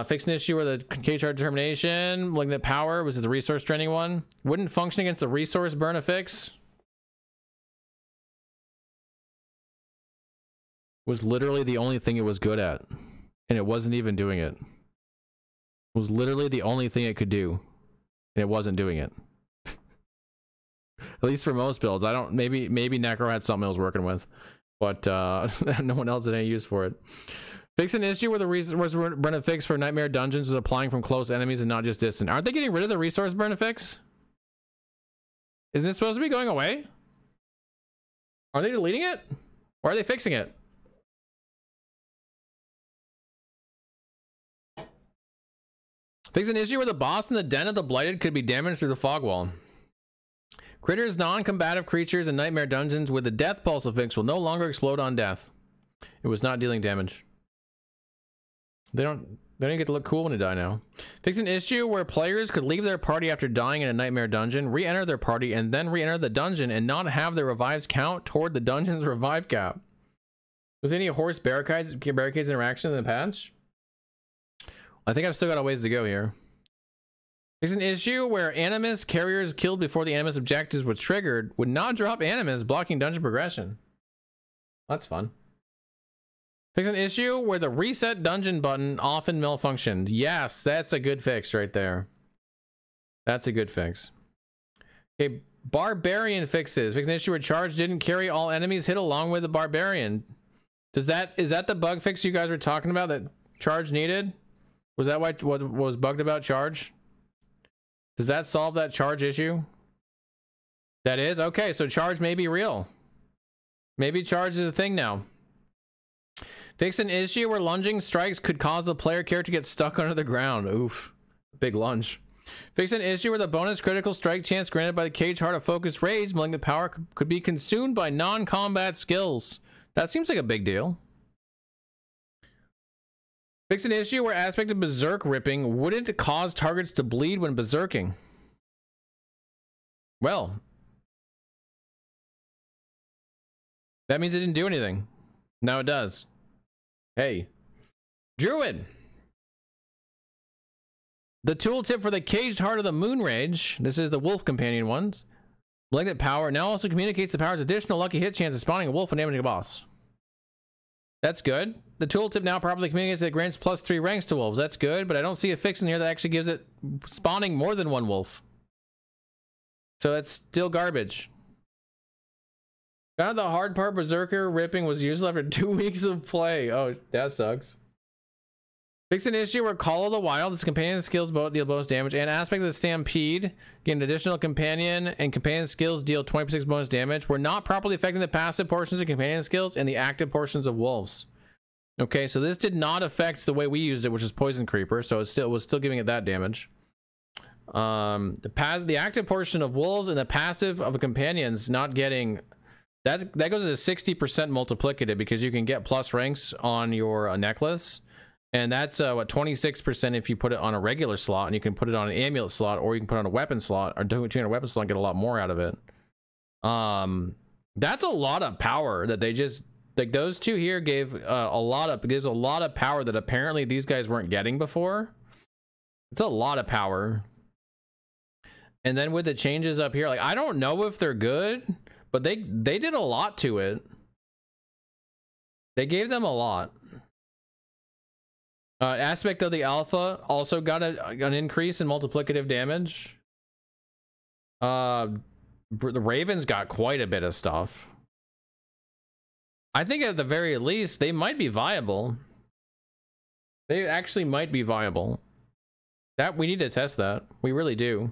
Fix an issue where the K-chart determination, malignant power, was the resource training one, wouldn't function against the resource burn affix. Was literally the only thing it was good at. And it wasn't even doing it. It was literally the only thing it could do. And it wasn't doing it. At least for most builds. I don't, maybe Necro had something I was working with, but no one else had any use for it. Fix an issue where the resource burn affix for nightmare dungeons was applying from close enemies and not just distant. Aren't they getting rid of the resource burn affix? Isn't this supposed to be going away? Are they deleting it? Or are they fixing it? Fix an issue where the boss in the den of the blighted could be damaged through the fog wall. Critters, non-combative creatures in nightmare dungeons with the death pulse affix will no longer explode on death. It was not dealing damage. They don't get to look cool when they die now. Fix an issue where players could leave their party after dying in a nightmare dungeon, re-enter their party, and then re-enter the dungeon and not have their revives count toward the dungeon's revive cap. Was any horse barricades interaction in the patch? I think I've still got a ways to go here. There's an issue where Animus carriers killed before the Animus objectives were triggered would not drop Animus, blocking dungeon progression. That's fun. Fix an issue where the reset dungeon button often malfunctioned. Yes, that's a good fix right there. That's a good fix. Okay, barbarian fixes. Fix an issue where charge didn't carry all enemies hit along with the barbarian. Is that the bug fix you guys were talking about that charge needed? Was that what was bugged about charge? Does that solve that charge issue? That is? Okay, so charge may be real. Maybe charge is a thing now. Fix an issue where lunging strikes could cause the player character to get stuck under the ground. Oof. Big lunge. Fix an issue where the bonus critical strike chance granted by the Cage Heart of Focus Rage malignant power could be consumed by non-combat skills. That seems like a big deal. Fix an issue where aspect of berserk ripping wouldn't cause targets to bleed when berserking. Well, that means it didn't do anything. Now it does. Hey, Druid. The tooltip for the Caged Heart of the Moon Rage. This is the Wolf Companion ones. Malignant power now also communicates the power's additional lucky hit chance of spawning a wolf and damaging a boss. That's good. The tooltip now properly communicates that it grants +3 ranks to wolves. That's good, but I don't see a fix in here that actually gives it spawning more than one wolf. So that's still garbage. Found the hard part, berserker ripping was useless after 2 weeks of play. Oh, that sucks. Fix an issue where Call of the Wild, its companion skills both deal bonus damage, and aspects of the Stampede, get an additional companion, and companion skills deal 20% bonus damage. We're not properly affecting the passive portions of companion skills and the active portions of wolves. Okay, so this did not affect the way we used it, which is Poison Creeper, so it was still giving it that damage. The active portion of wolves and the passive of a companion's not getting... That goes to 60% multiplicative because you can get plus ranks on your necklace. And that's what 26% if you put it on a regular slot, and you can put it on an amulet slot, or you can put it on a weapon slot, or do it on a weapon slot and get a lot more out of it. That's a lot of power that they just, like, those two here gave gives a lot of power that apparently these guys weren't getting before. It's a lot of power. And then with the changes up here, like, I don't know if they're good, but they did a lot to it. They gave them a lot. Aspect of the Alpha also got an increase in multiplicative damage. The Ravens got quite a bit of stuff. I think at the very least, they might be viable. They actually might be viable. That we need to test that. We really do.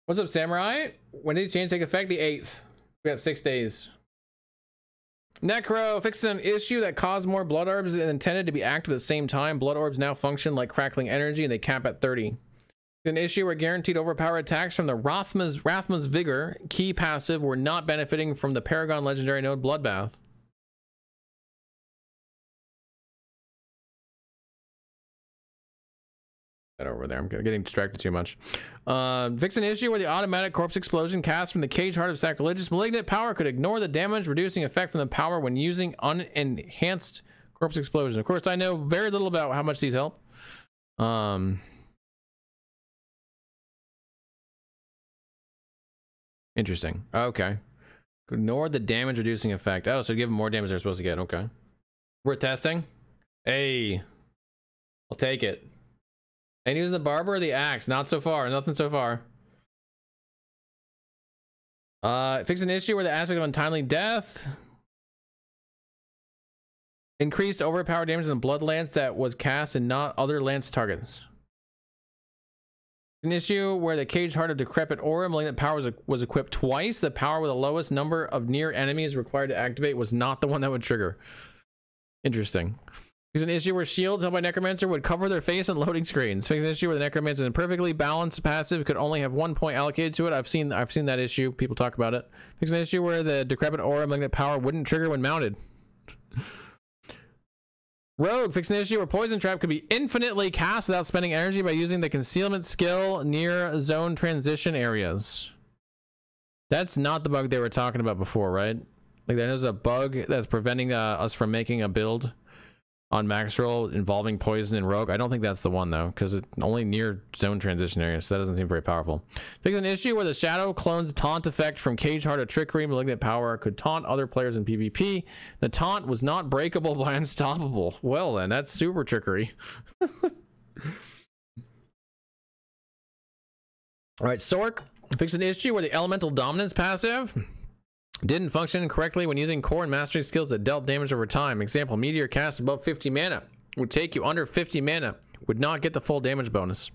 What's up, Samurai? When did these changes take effect? The 8th. We got 6 days. Necro fixes an issue that caused more blood orbs than intended to be active at the same time. Blood orbs now function like crackling energy, and they cap at 30. An issue where guaranteed overpower attacks from the Rathma's Vigor key passive were not benefiting from the Paragon Legendary Node Bloodbath. Over there, I'm getting distracted too much. Fix an issue where the automatic corpse explosion cast from the Cage Heart of Sacrilegious Malignant power could ignore the damage reducing effect from the power when using unenhanced corpse explosion. Of course, I know very little about how much these help. Interesting. Okay. Ignore the damage reducing effect. Oh, so give them more damage they're supposed to get. Okay. We're testing. Hey, I'll take it. And use the barber or the axe? Not so far. Nothing so far. Fix an issue where the aspect of untimely death increased overpower damage in the blood lance that was cast and not other lance targets. An issue where the Caged Heart of Decrepit Aura malignant power was equipped twice. The power with the lowest number of near enemies required to activate was not the one that would trigger. Interesting. Fix an issue where shields held by Necromancer would cover their face on loading screens. Fix an issue where the Necromancer in perfectly balanced passive could only have 1 point allocated to it. I've seen that issue. People talk about it. Fix an issue where the Decrepit Aura malignant power wouldn't trigger when mounted. Rogue fix an issue where Poison Trap could be infinitely cast without spending energy by using the concealment skill near zone transition areas. That's not the bug they were talking about before, right? Like there's a bug that's preventing us from making a build on max roll involving poison and rogue. I don't think that's the one though, because it's only near zone transition areas, so that doesn't seem very powerful. Fix an issue where the shadow clone's taunt effect from Cage Heart of Trickery Malignant Power could taunt other players in PvP. The taunt was not breakable by Unstoppable. Well then, that's super trickery. Alright, Sorc. Fix an issue where the Elemental Dominance passive didn't function correctly when using core and mastery skills that dealt damage over time. Example, Meteor cast above 50 mana would take you under 50 mana, would not get the full damage bonus.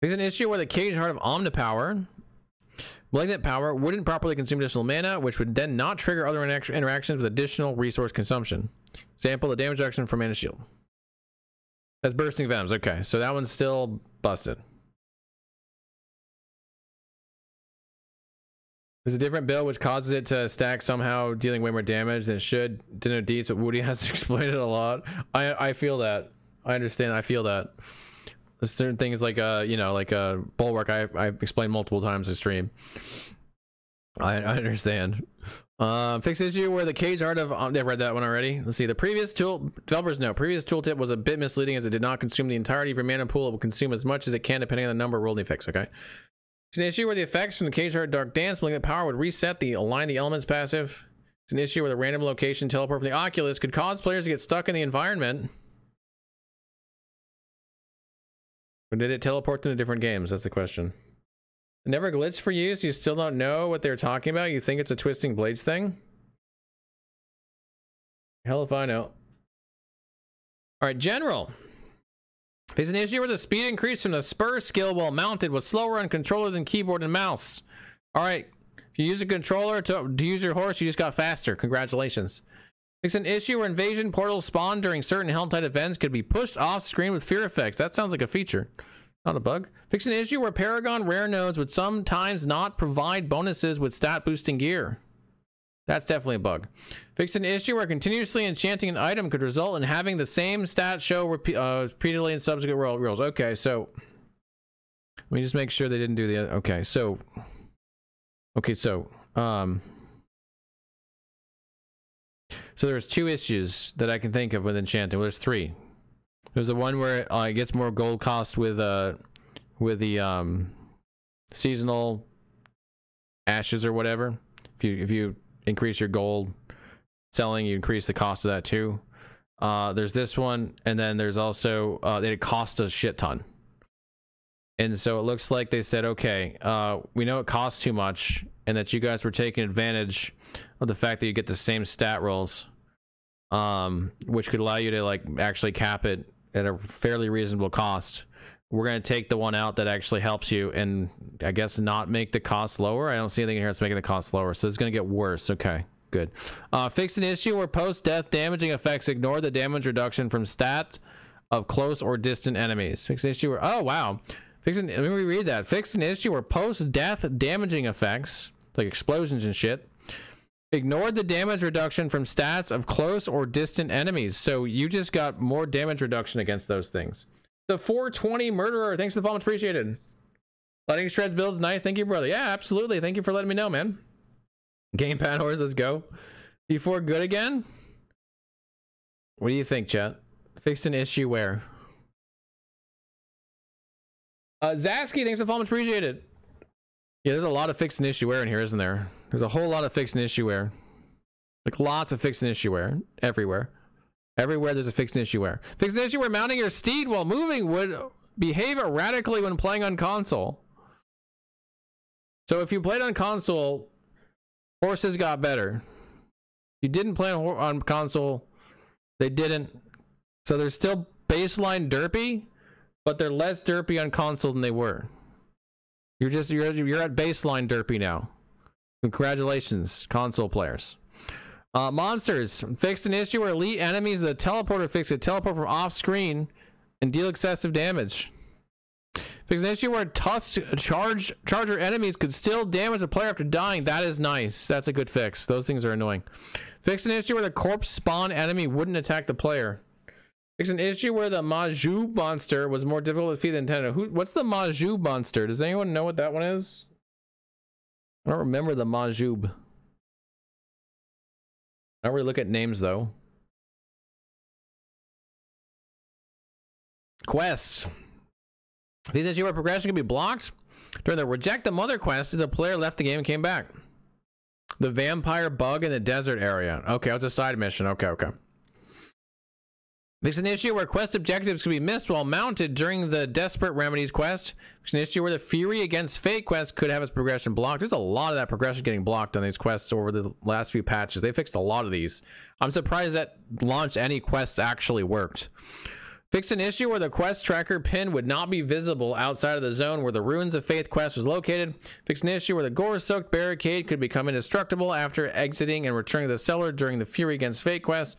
There's an issue where the Cage Heart of Omnipower, Malignant Power, wouldn't properly consume additional mana, which would then not trigger other interactions with additional resource consumption. Example, the damage reduction from Mana Shield. That's Bursting Venoms. Okay, so that one's still busted. There's a different build which causes it to stack somehow, dealing way more damage than it should. Didn't know but Woody has to explain it a lot. I feel that. I understand. I feel that. There's certain things like you know, like Bulwark. I explained multiple times in stream. I understand. Fix issue where the Cage Heart of I read that one already. Let's see. The previous developers note previous tooltip was a bit misleading as it did not consume the entirety of your mana pool. It will consume as much as it can depending on the number rolled in the effects. Okay. It's an issue where the effects from the Cage Heart Dark Dance Malignant Power would reset the Align the Elements passive. It's an issue where the random location teleport from the Oculus could cause players to get stuck in the environment. Or did it teleport them to different games? That's the question. It never glitched for you, so you still don't know what they're talking about? You think it's a Twisting Blades thing? Hell if I know. Alright, General. There's an issue where the speed increase from the spur skill while mounted was slower on controller than keyboard and mouse. Alright, if you use a controller to use your horse, you just got faster. Congratulations. It's an issue where invasion portals spawn during certain Helm-Tide events could be pushed off screen with fear effects. That sounds like a feature, not a bug. Fix an issue where Paragon rare nodes would sometimes not provide bonuses with stat boosting gear. That's definitely a bug. Fix an issue where continuously enchanting an item could result in having the same stat show repeatedly in subsequent rolls. Okay, so let me just make sure they didn't do the other. Okay, so there's two issues that I can think of with enchanting. Well, there's three. There's the one where it gets more gold cost with the seasonal ashes or whatever. If you increase your gold selling, you increase the cost of that too. There's this one, and then there's also it costs a shit ton. And so it looks like they said, okay, we know it costs too much, and that you guys were taking advantage of the fact that you get the same stat rolls, which could allow you to like actually cap it at a fairly reasonable cost. We're going to take the one out that actually helps you and I guess not make the cost lower. I don't see anything in here that's making the cost lower, so it's going to get worse. Okay, good. Fix an issue where post-death damaging effects ignore the damage reduction from stats of close or distant enemies. Fix an issue where, oh wow. Let me reread that. Fix an issue where post-death damaging effects, like explosions and shit, ignored the damage reduction from stats of close or distant enemies. So you just got more damage reduction against those things. The 420 Murderer, thanks for the follow, much appreciated. Letting Shreds builds nice, thank you, brother. Yeah, absolutely. Thank you for letting me know, man. Gamepad horse, let's go. D4 good again? What do you think, chat? Fix an issue where? Zasky, thanks for the follow, much appreciated. Yeah, there's a lot of fix an issue where in here, isn't there? There's a whole lot of fix an issue where. Like lots of fix an issue where. Everywhere. Everywhere there's a fixed issue where. Fixed issue where mounting your steed while moving would behave erratically when playing on console. So if you played on console, horses got better. You didn't play on console, they didn't. So they're still baseline derpy, but they're less derpy on console than they were. You're at baseline derpy now. Congratulations, console players. Monsters, fixed an issue where elite enemies of the teleporter fix a teleport from off screen and deal excessive damage. Fixed an issue where tusk charger enemies could still damage a player after dying. That is nice. That's a good fix. Those things are annoying. Fixed an issue where the corpse spawn enemy wouldn't attack the player. Fixed an issue where the Majub monster was more difficult to defeat than intended. What's the Majub monster? Does anyone know what that one is? I don't remember the Majub. I don't really look at names though. Quests. These issue where progression can be blocked during the reject the mother quest if the player left the game and came back. The vampire bug in the desert area. Okay, it's a side mission. Okay. Fix an issue where quest objectives can be missed while mounted during the Desperate Remedies quest. Fix an issue where the Fury Against Fate quest could have its progression blocked. There's a lot of that progression getting blocked on these quests over the last few patches. They fixed a lot of these. I'm surprised that launch any quests actually worked. Fix an issue where the quest tracker pin would not be visible outside of the zone where the Ruins of Faith quest was located. Fix an issue where the gore-soaked barricade could become indestructible after exiting and returning to the cellar during the Fury Against Fate quest.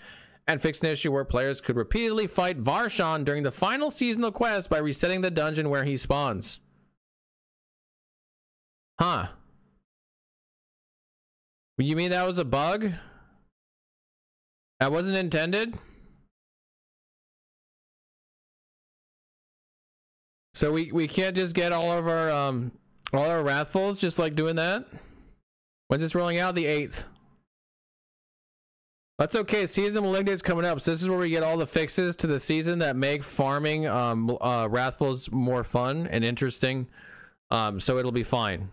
And fix an issue where players could repeatedly fight Varshan during the final seasonal quest by resetting the dungeon where he spawns. Huh. You mean that was a bug? That wasn't intended? So we can't just get all our Wrathfuls just like doing that? When's this rolling out? The 8th. That's okay. Season Malignant's coming up, so this is where we get all the fixes to the season that make farming Wrathfuls more fun and interesting. So it'll be fine.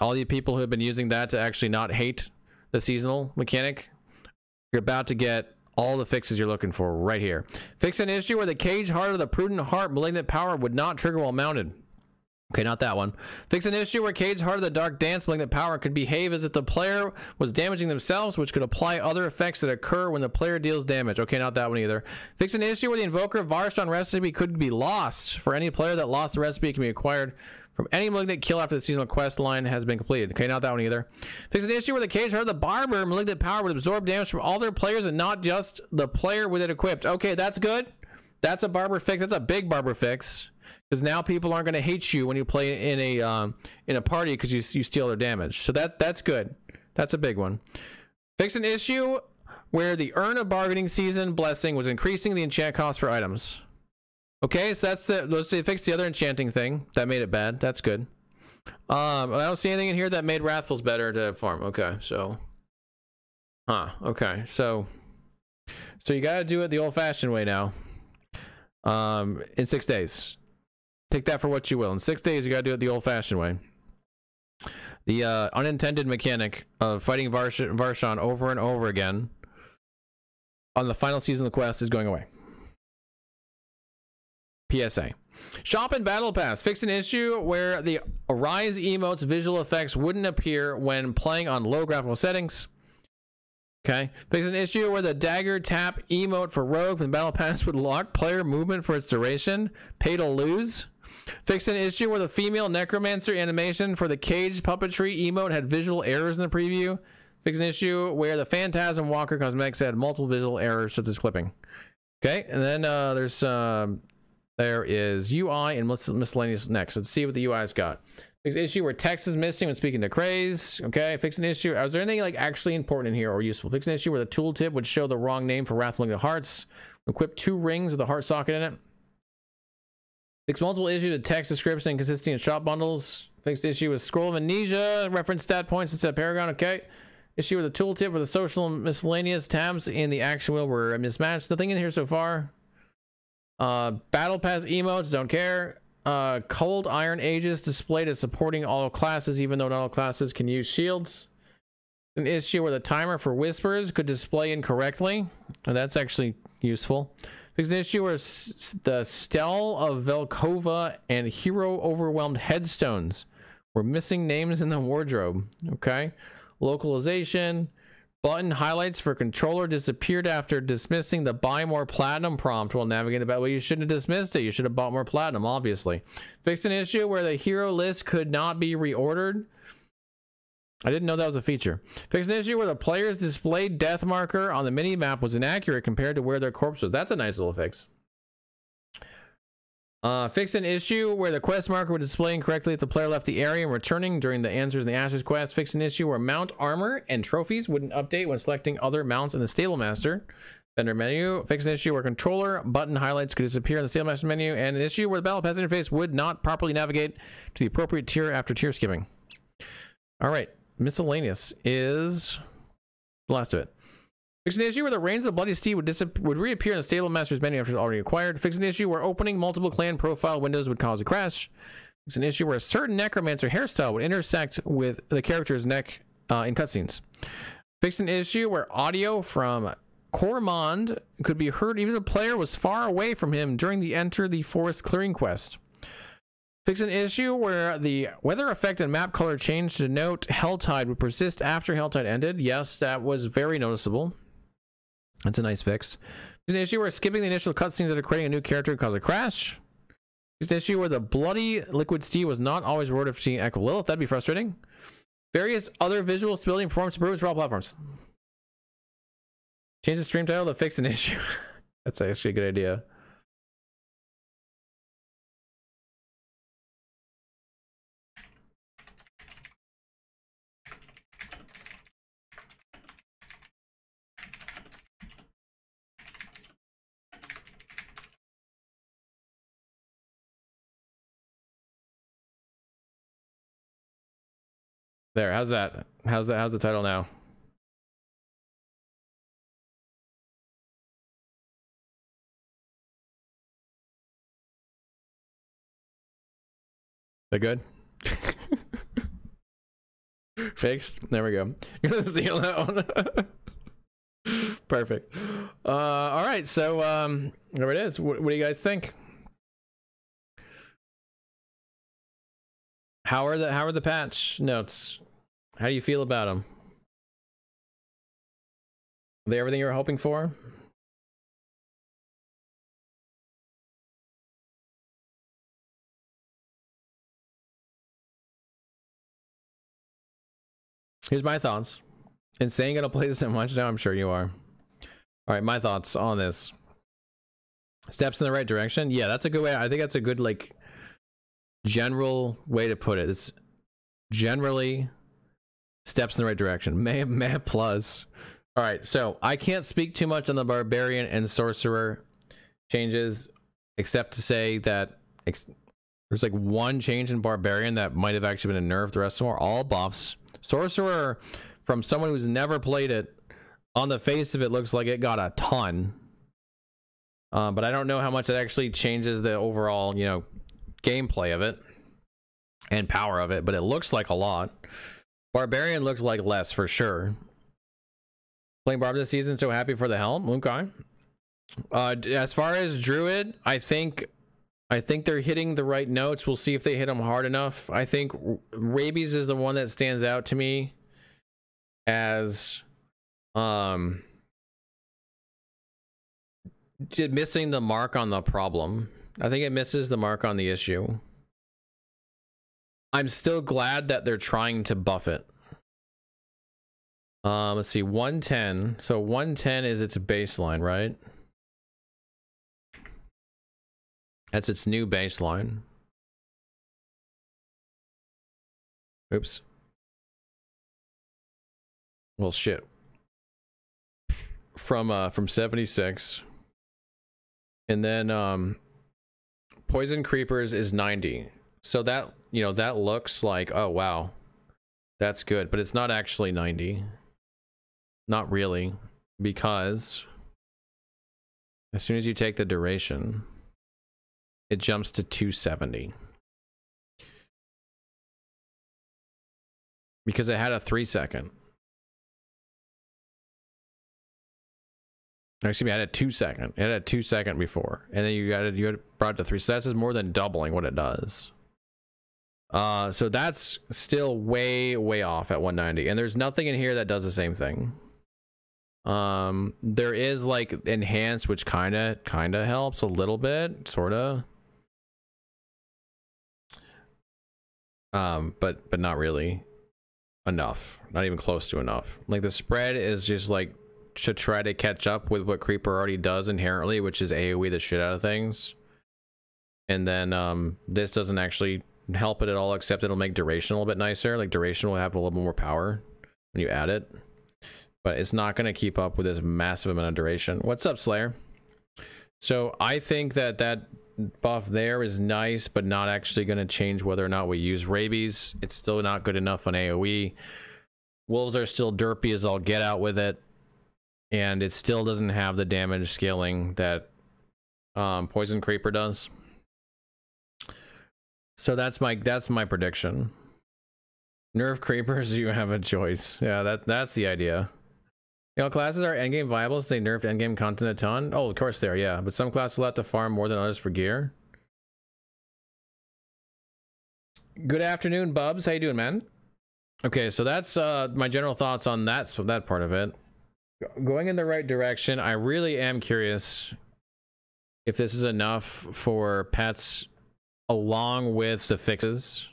All you people who have been using that to actually not hate the seasonal mechanic, you're about to get all the fixes you're looking for right here. Fix an issue where the Cage Heart of the Prudent Heart Malignant Power would not trigger while mounted. Okay, not that one. Fix an issue where Cade's Heart of the Dark Dance Malignant Power could behave as if the player was damaging themselves, which could apply other effects that occur when the player deals damage. Okay, not that one either. Fix an issue where the Invoker of Varshan recipe could be lost. For any player that lost the recipe, it can be acquired from any malignant kill after the seasonal quest line has been completed. Okay, not that one either. Fix an issue where the Cage Heart of the Barber Malignant Power would absorb damage from all their players and not just the player with it equipped. Okay, that's good. That's a Barber fix. That's a big Barber fix. Because now people aren't going to hate you when you play in a party because you steal their damage. So that's good. That's a big one. Fix an issue where the Urn of Bargaining Season blessing was increasing the enchant cost for items. Okay, so that's let's say fix the other enchanting thing that made it bad. That's good. I don't see anything in here that made Wrathfuls better to farm. Okay, so okay, so you got to do it the old-fashioned way now. In 6 days. Take that for what you will. In 6 days, you gotta do it the old-fashioned way. The unintended mechanic of fighting Varshan over and over again on the final season of the quest is going away. PSA. Shop and Battle Pass. Fix an issue where the Arise emotes visual effects wouldn't appear when playing on low graphical settings. Okay. Fix an issue where the Dagger Tap emote for Rogue from the Battle Pass would lock player movement for its duration. Pay to lose. Fix an issue where the female necromancer animation for the cage puppetry emote had visual errors in the preview. Fix an issue where the Phantasm Walker cosmetics had multiple visual errors such as clipping. Okay, and then there is UI and miscellaneous next. Let's see what the UI's got. Fix an issue where text is missing when speaking to Craze. Okay, fix an issue. Is there anything like actually important in here or useful? Fix an issue where the tooltip would show the wrong name for Wrathful of Hearts. Equip 2 rings with a heart socket in it. Fix multiple issue to text description and consistency in shop bundles. Fixed issue with scroll of amnesia, reference stat points instead of paragon. Okay. Issue with the tooltip where the social and miscellaneous tabs in the action wheel were mismatched. Nothing in here so far. Battle pass emotes, don't care. Cold Iron Aegis displayed as supporting all classes, even though not all classes can use shields. An issue where the timer for whispers could display incorrectly. And that's actually useful. Fix an issue where the Stele of Velkova and Hero Overwhelmed headstones were missing names in the wardrobe. Okay. Localization. Button highlights for controller disappeared after dismissing the buy more platinum prompt while navigating the battle. Well, you shouldn't have dismissed it. You should have bought more platinum, obviously. Fix an issue where the hero list could not be reordered. I didn't know that was a feature. Fix an issue where the player's displayed death marker on the mini map was inaccurate compared to where their corpse was. That's a nice little fix. Fix an issue where the quest marker would display incorrectly if the player left the area and returning during the Answers in the Ashes quest. Fix an issue where mount armor and trophies wouldn't update when selecting other mounts in the Stable Master vendor menu. Fix an issue where controller button highlights could disappear in the Stable Master menu, and an issue where the Battle Pass interface would not properly navigate to the appropriate tier after tier skipping. All right. Miscellaneous is the last of it. Fix an issue where the Reigns of Bloody Steed would reappear in the Stable Master's menu after it's already acquired. Fix an issue where opening multiple clan profile windows would cause a crash. Fix an issue where a certain Necromancer hairstyle would intersect with the character's neck in cutscenes. Fix an issue where audio from Cormond could be heard even if the player was far away from him during the Enter the Forest clearing quest. Fix an issue where the weather effect and map color change to denote Helltide would persist after Helltide ended. Yes, that was very noticeable. That's a nice fix. Fix an issue where skipping the initial cutscenes that are creating a new character would cause a crash. Fix an issue where the bloody liquid steed was not always rewarded for seeing Echo Lilith. That'd be frustrating. Various other visual stability and performance improvements for all platforms. Change the stream title to Fix an issue. That's actually a good idea. There, how's that? How's the title now? That good? Fixed? There we go. You're gonna steal that one. Perfect. All right, so there it is. What do you guys think? How are the patch notes? How do you feel about them? Are they everything you were hoping for? Here's my thoughts. And saying it'll play this so much now, I'm sure you are. All right, my thoughts on this. Steps in the right direction. Yeah, that's a good way. I think that's a good, like, general way to put it. It's generally steps in the right direction. Meh plus. All right, so I can't speak too much on the Barbarian and Sorcerer changes, except to say that there's like one change in Barbarian that might have actually been a nerf. The rest of them are all buffs. Sorcerer, from someone who's never played it, on the face of it looks like it got a ton. But I don't know how much it actually changes the overall, you know, gameplay of it and power of it, but it looks like a lot. Barbarian looks like less for sure. Playing Barb this season, so happy for the helm. Okay. As far as Druid, I think they're hitting the right notes. We'll see if they hit them hard enough. I think Rabies is the one that stands out to me as missing the mark on the problem. I think it misses the mark on the issue. I'm still glad that they're trying to buff it. Let's see, 110. So 110 is its baseline, right? That's its new baseline. Oops. Well, shit. From 76. And then Poison Creepers is 90. So that, you know, that looks like, oh wow, that's good, but it's not actually 90. Not really, because as soon as you take the duration, it jumps to 270. Because it had a 3-second. Excuse me, I had a 2-second. It had a 2-second before, and then you had brought it to 3. So that's more than doubling what it does. So that's still way off at 190, and there's nothing in here that does the same thing. There is like enhanced, which kind of helps a little bit, sort of. But not really enough. Not even close to enough. Like the spread is just like to try to catch up with what Creeper already does inherently, which is AoE the shit out of things. And then this doesn't actually help it at all, except it'll make duration a little bit nicer. Like duration will have a little more power when you add it, but it's not going to keep up with this massive amount of duration. What's up, Slayer? So I think that that buff there is nice, but not actually going to change whether or not we use Rabies. It's still not good enough on AoE. Wolves are still derpy as all get out with it. and it still doesn't have the damage scaling that Poison Creeper does. So that's my prediction. Nerf creepers, you have a choice. Yeah, that's the idea. You know, classes are endgame viable since they nerfed endgame content a ton. Oh, of course they are, yeah. But some classes will have to farm more than others for gear. Good afternoon, Bubs. How you doing, man? Okay, so that's my general thoughts on that part of it. Going in the right direction. I really am curious if this is enough for pets along with the fixes.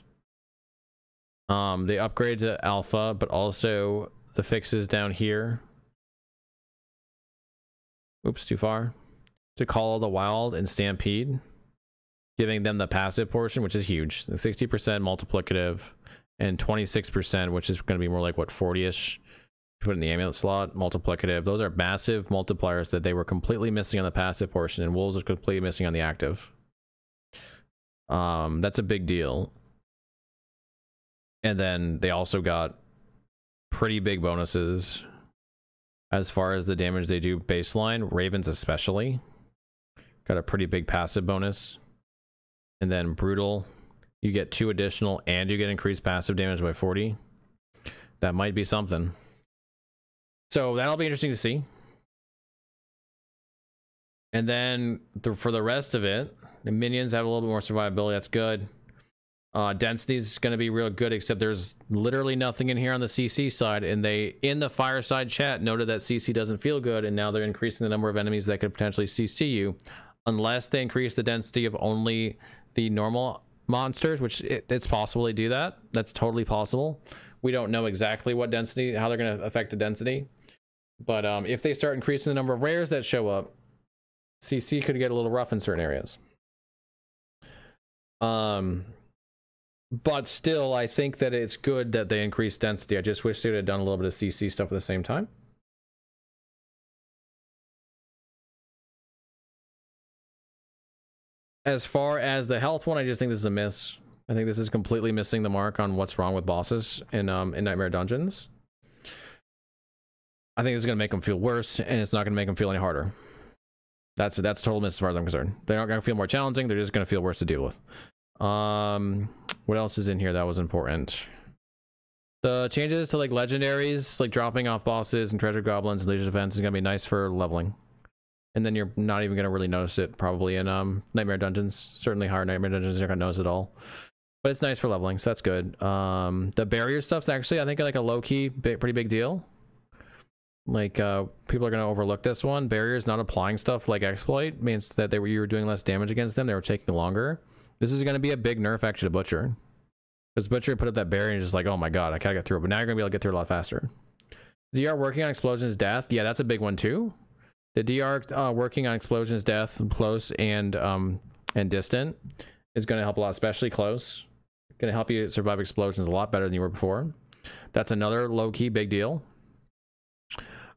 The upgrade to alpha, but also the fixes down here. Oops, too far. To Call of the Wild and Stampede. Giving them the passive portion, which is huge. 60% multiplicative and 26%, which is going to be more like, what, 40-ish? Put in the amulet slot, multiplicative. Those are massive multipliers that they were completely missing on the passive portion, and wolves are completely missing on the active. That's a big deal. And then they also got pretty big bonuses as far as the damage they do baseline. Ravens especially got a pretty big passive bonus. And then brutal, you get 2 additional and you get increased passive damage by 40. That might be something. So that'll be interesting to see. And then for the rest of it, the minions have a little bit more survivability. That's good. Density is going to be real good, except there's literally nothing in here on the CC side. And they, in the fireside chat, noted that CC doesn't feel good. And now they're increasing the number of enemies that could potentially CC you. Unless they increase the density of only the normal monsters, which it's possible they do that. That's totally possible. We don't know exactly what density, how they're going to affect the density. But if they start increasing the number of rares that show up, CC could get a little rough in certain areas. But still, I think that it's good that they increase density. I just wish they would have done a little bit of CC stuff at the same time. As far as the health one, I just think this is a miss. I think this is completely missing the mark on what's wrong with bosses in Nightmare Dungeons. I think it's going to make them feel worse, and it's not going to make them feel any harder. That's a total miss as far as I'm concerned. They're not going to feel more challenging. They're just going to feel worse to deal with. What else is in here that was important? The changes to like legendaries, like dropping off bosses and treasure goblins and legion defense is going to be nice for leveling. And then you're not even going to really notice it probably in Nightmare Dungeons. Certainly higher Nightmare Dungeons, you're going to notice it all. But it's nice for leveling, so that's good. The barrier stuff's actually, I think, like a low-key, pretty big deal. Like, people are going to overlook this one. Barriers not applying stuff like exploit means that you were doing less damage against them. They were taking longer. This is going to be a big nerf, actually, to Butcher. Because Butcher put up that barrier and just like, oh my god, I can't get through it. But now you're going to be able to get through it a lot faster. DR working on Explosion's death. Yeah, that's a big one, too. The DR working on Explosion's death, close and distant, is going to help a lot, especially close. Going to help you survive explosions a lot better than you were before. That's another low-key big deal.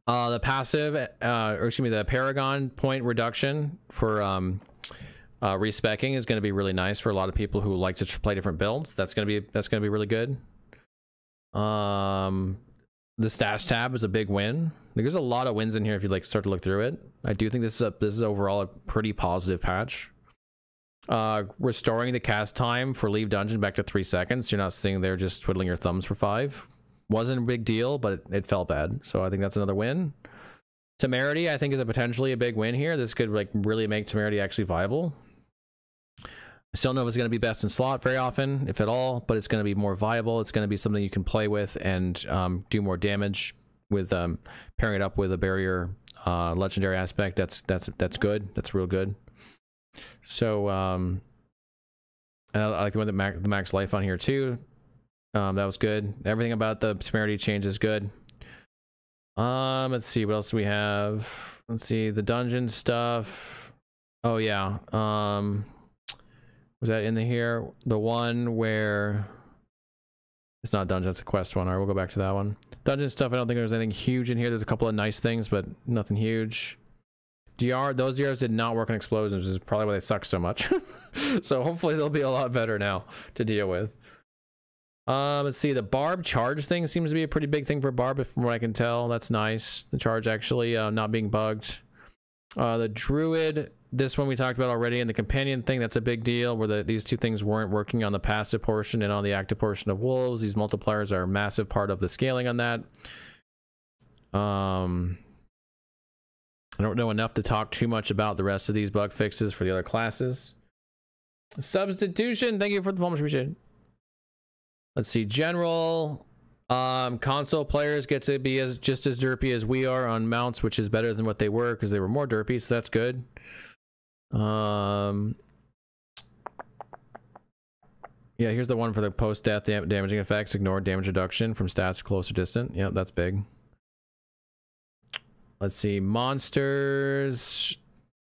The passive, or excuse me, the Paragon point reduction for respecking is going to be really nice for a lot of people who like to play different builds. That's going to be really good. The stash tab is a big win. There's a lot of wins in here if you like start to look through it. I do think this is overall a pretty positive patch. Restoring the cast time for Leave Dungeon back to 3 seconds. You're not sitting there just twiddling your thumbs for 5. Wasn't a big deal, but it felt bad. So I think that's another win. Temerity, I think, is potentially a big win here. This could like really make Temerity actually viable. I still don't know if it's going to be best in slot very often, if at all, but it's going to be more viable. It's going to be something you can play with and do more damage with pairing it up with a barrier legendary aspect. That's good. That's real good. So I like the one that the max life on here too. That was good. Everything about the Temerity change is good. Let's see what else do we have. Let's see the dungeon stuff. Oh yeah. Was that in here? The one where it's not dungeon, it's a quest one. All right, we'll go back to that one. Dungeon stuff, I don't think there's anything huge in here. There's a couple of nice things, but nothing huge. Those DRs did not work on explosions, which is probably why they suck so much. So hopefully they'll be a lot better now to deal with. Let's see. The Barb charge thing seems to be a pretty big thing for Barb, from what I can tell. That's nice. The charge actually not being bugged. The Druid, this one we talked about already, and the Companion thing, that's a big deal, where these two things weren't working on the passive portion and on the active portion of Wolves. These multipliers are a massive part of the scaling on that. I don't know enough to talk too much about the rest of these bug fixes for the other classes. Substitution, thank you for the follow, appreciate it. Let's see, general. Console players get to be just as derpy as we are on mounts, which is better than what they were because they were more derpy, so that's good. Yeah, here's the one for the post-death damaging effects. Ignore damage reduction from stats close or distant. Yeah, that's big. Let's see, monsters,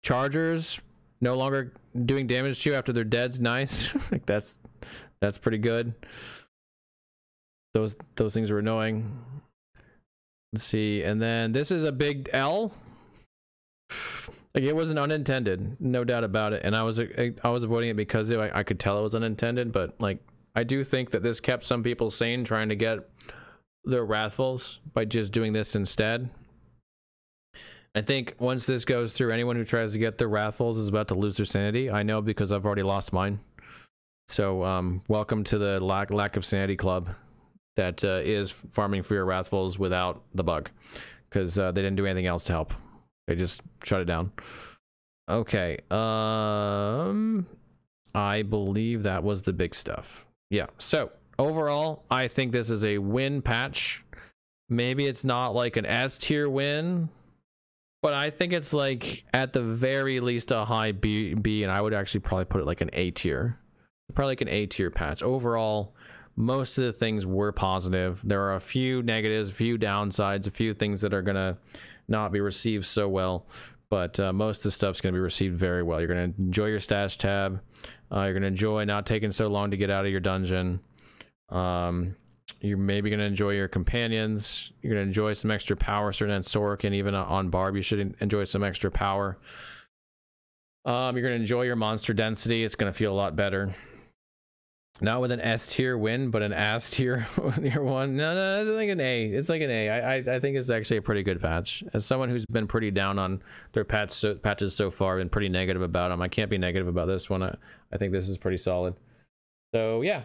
chargers no longer doing damage to you after they're dead's nice. Like that's pretty good. Those things are annoying. Let's see, and then this is a big L. Like, it wasn't unintended, no doubt about it, and I was avoiding it because I could tell it was unintended. But like, I do think that this kept some people sane trying to get their Wrathfuls by just doing this instead. I think once this goes through, anyone who tries to get their Wrathfuls is about to lose their sanity. I know because I've already lost mine. So welcome to the lack of sanity club that is farming for your Wrathfuls without the bug, because they didn't do anything else to help. They just shut it down. Okay, I believe that was the big stuff. Yeah, so overall, I think this is a win patch. Maybe it's not like an S tier win, but I think it's like at the very least a high B, and I would actually probably put it like an A tier. Probably like an A tier patch. Overall, most of the things were positive. There are a few negatives, a few downsides, a few things that are gonna not be received so well, but most of the stuff's gonna be received very well. You're gonna enjoy your stash tab. You're gonna enjoy not taking so long to get out of your dungeon. You're maybe gonna enjoy your companions. You're gonna enjoy some extra power, certainly on Sorc, and even on Barb you should enjoy some extra power. You're gonna enjoy your monster density. It's gonna feel a lot better. Not with an S tier win, but an ass tier one. No, it's like an A. It's like an A. I think it's actually a pretty good patch. As someone who's been pretty down on their patches so far, and pretty negative about them, I can't be negative about this one. I think this is pretty solid. So yeah.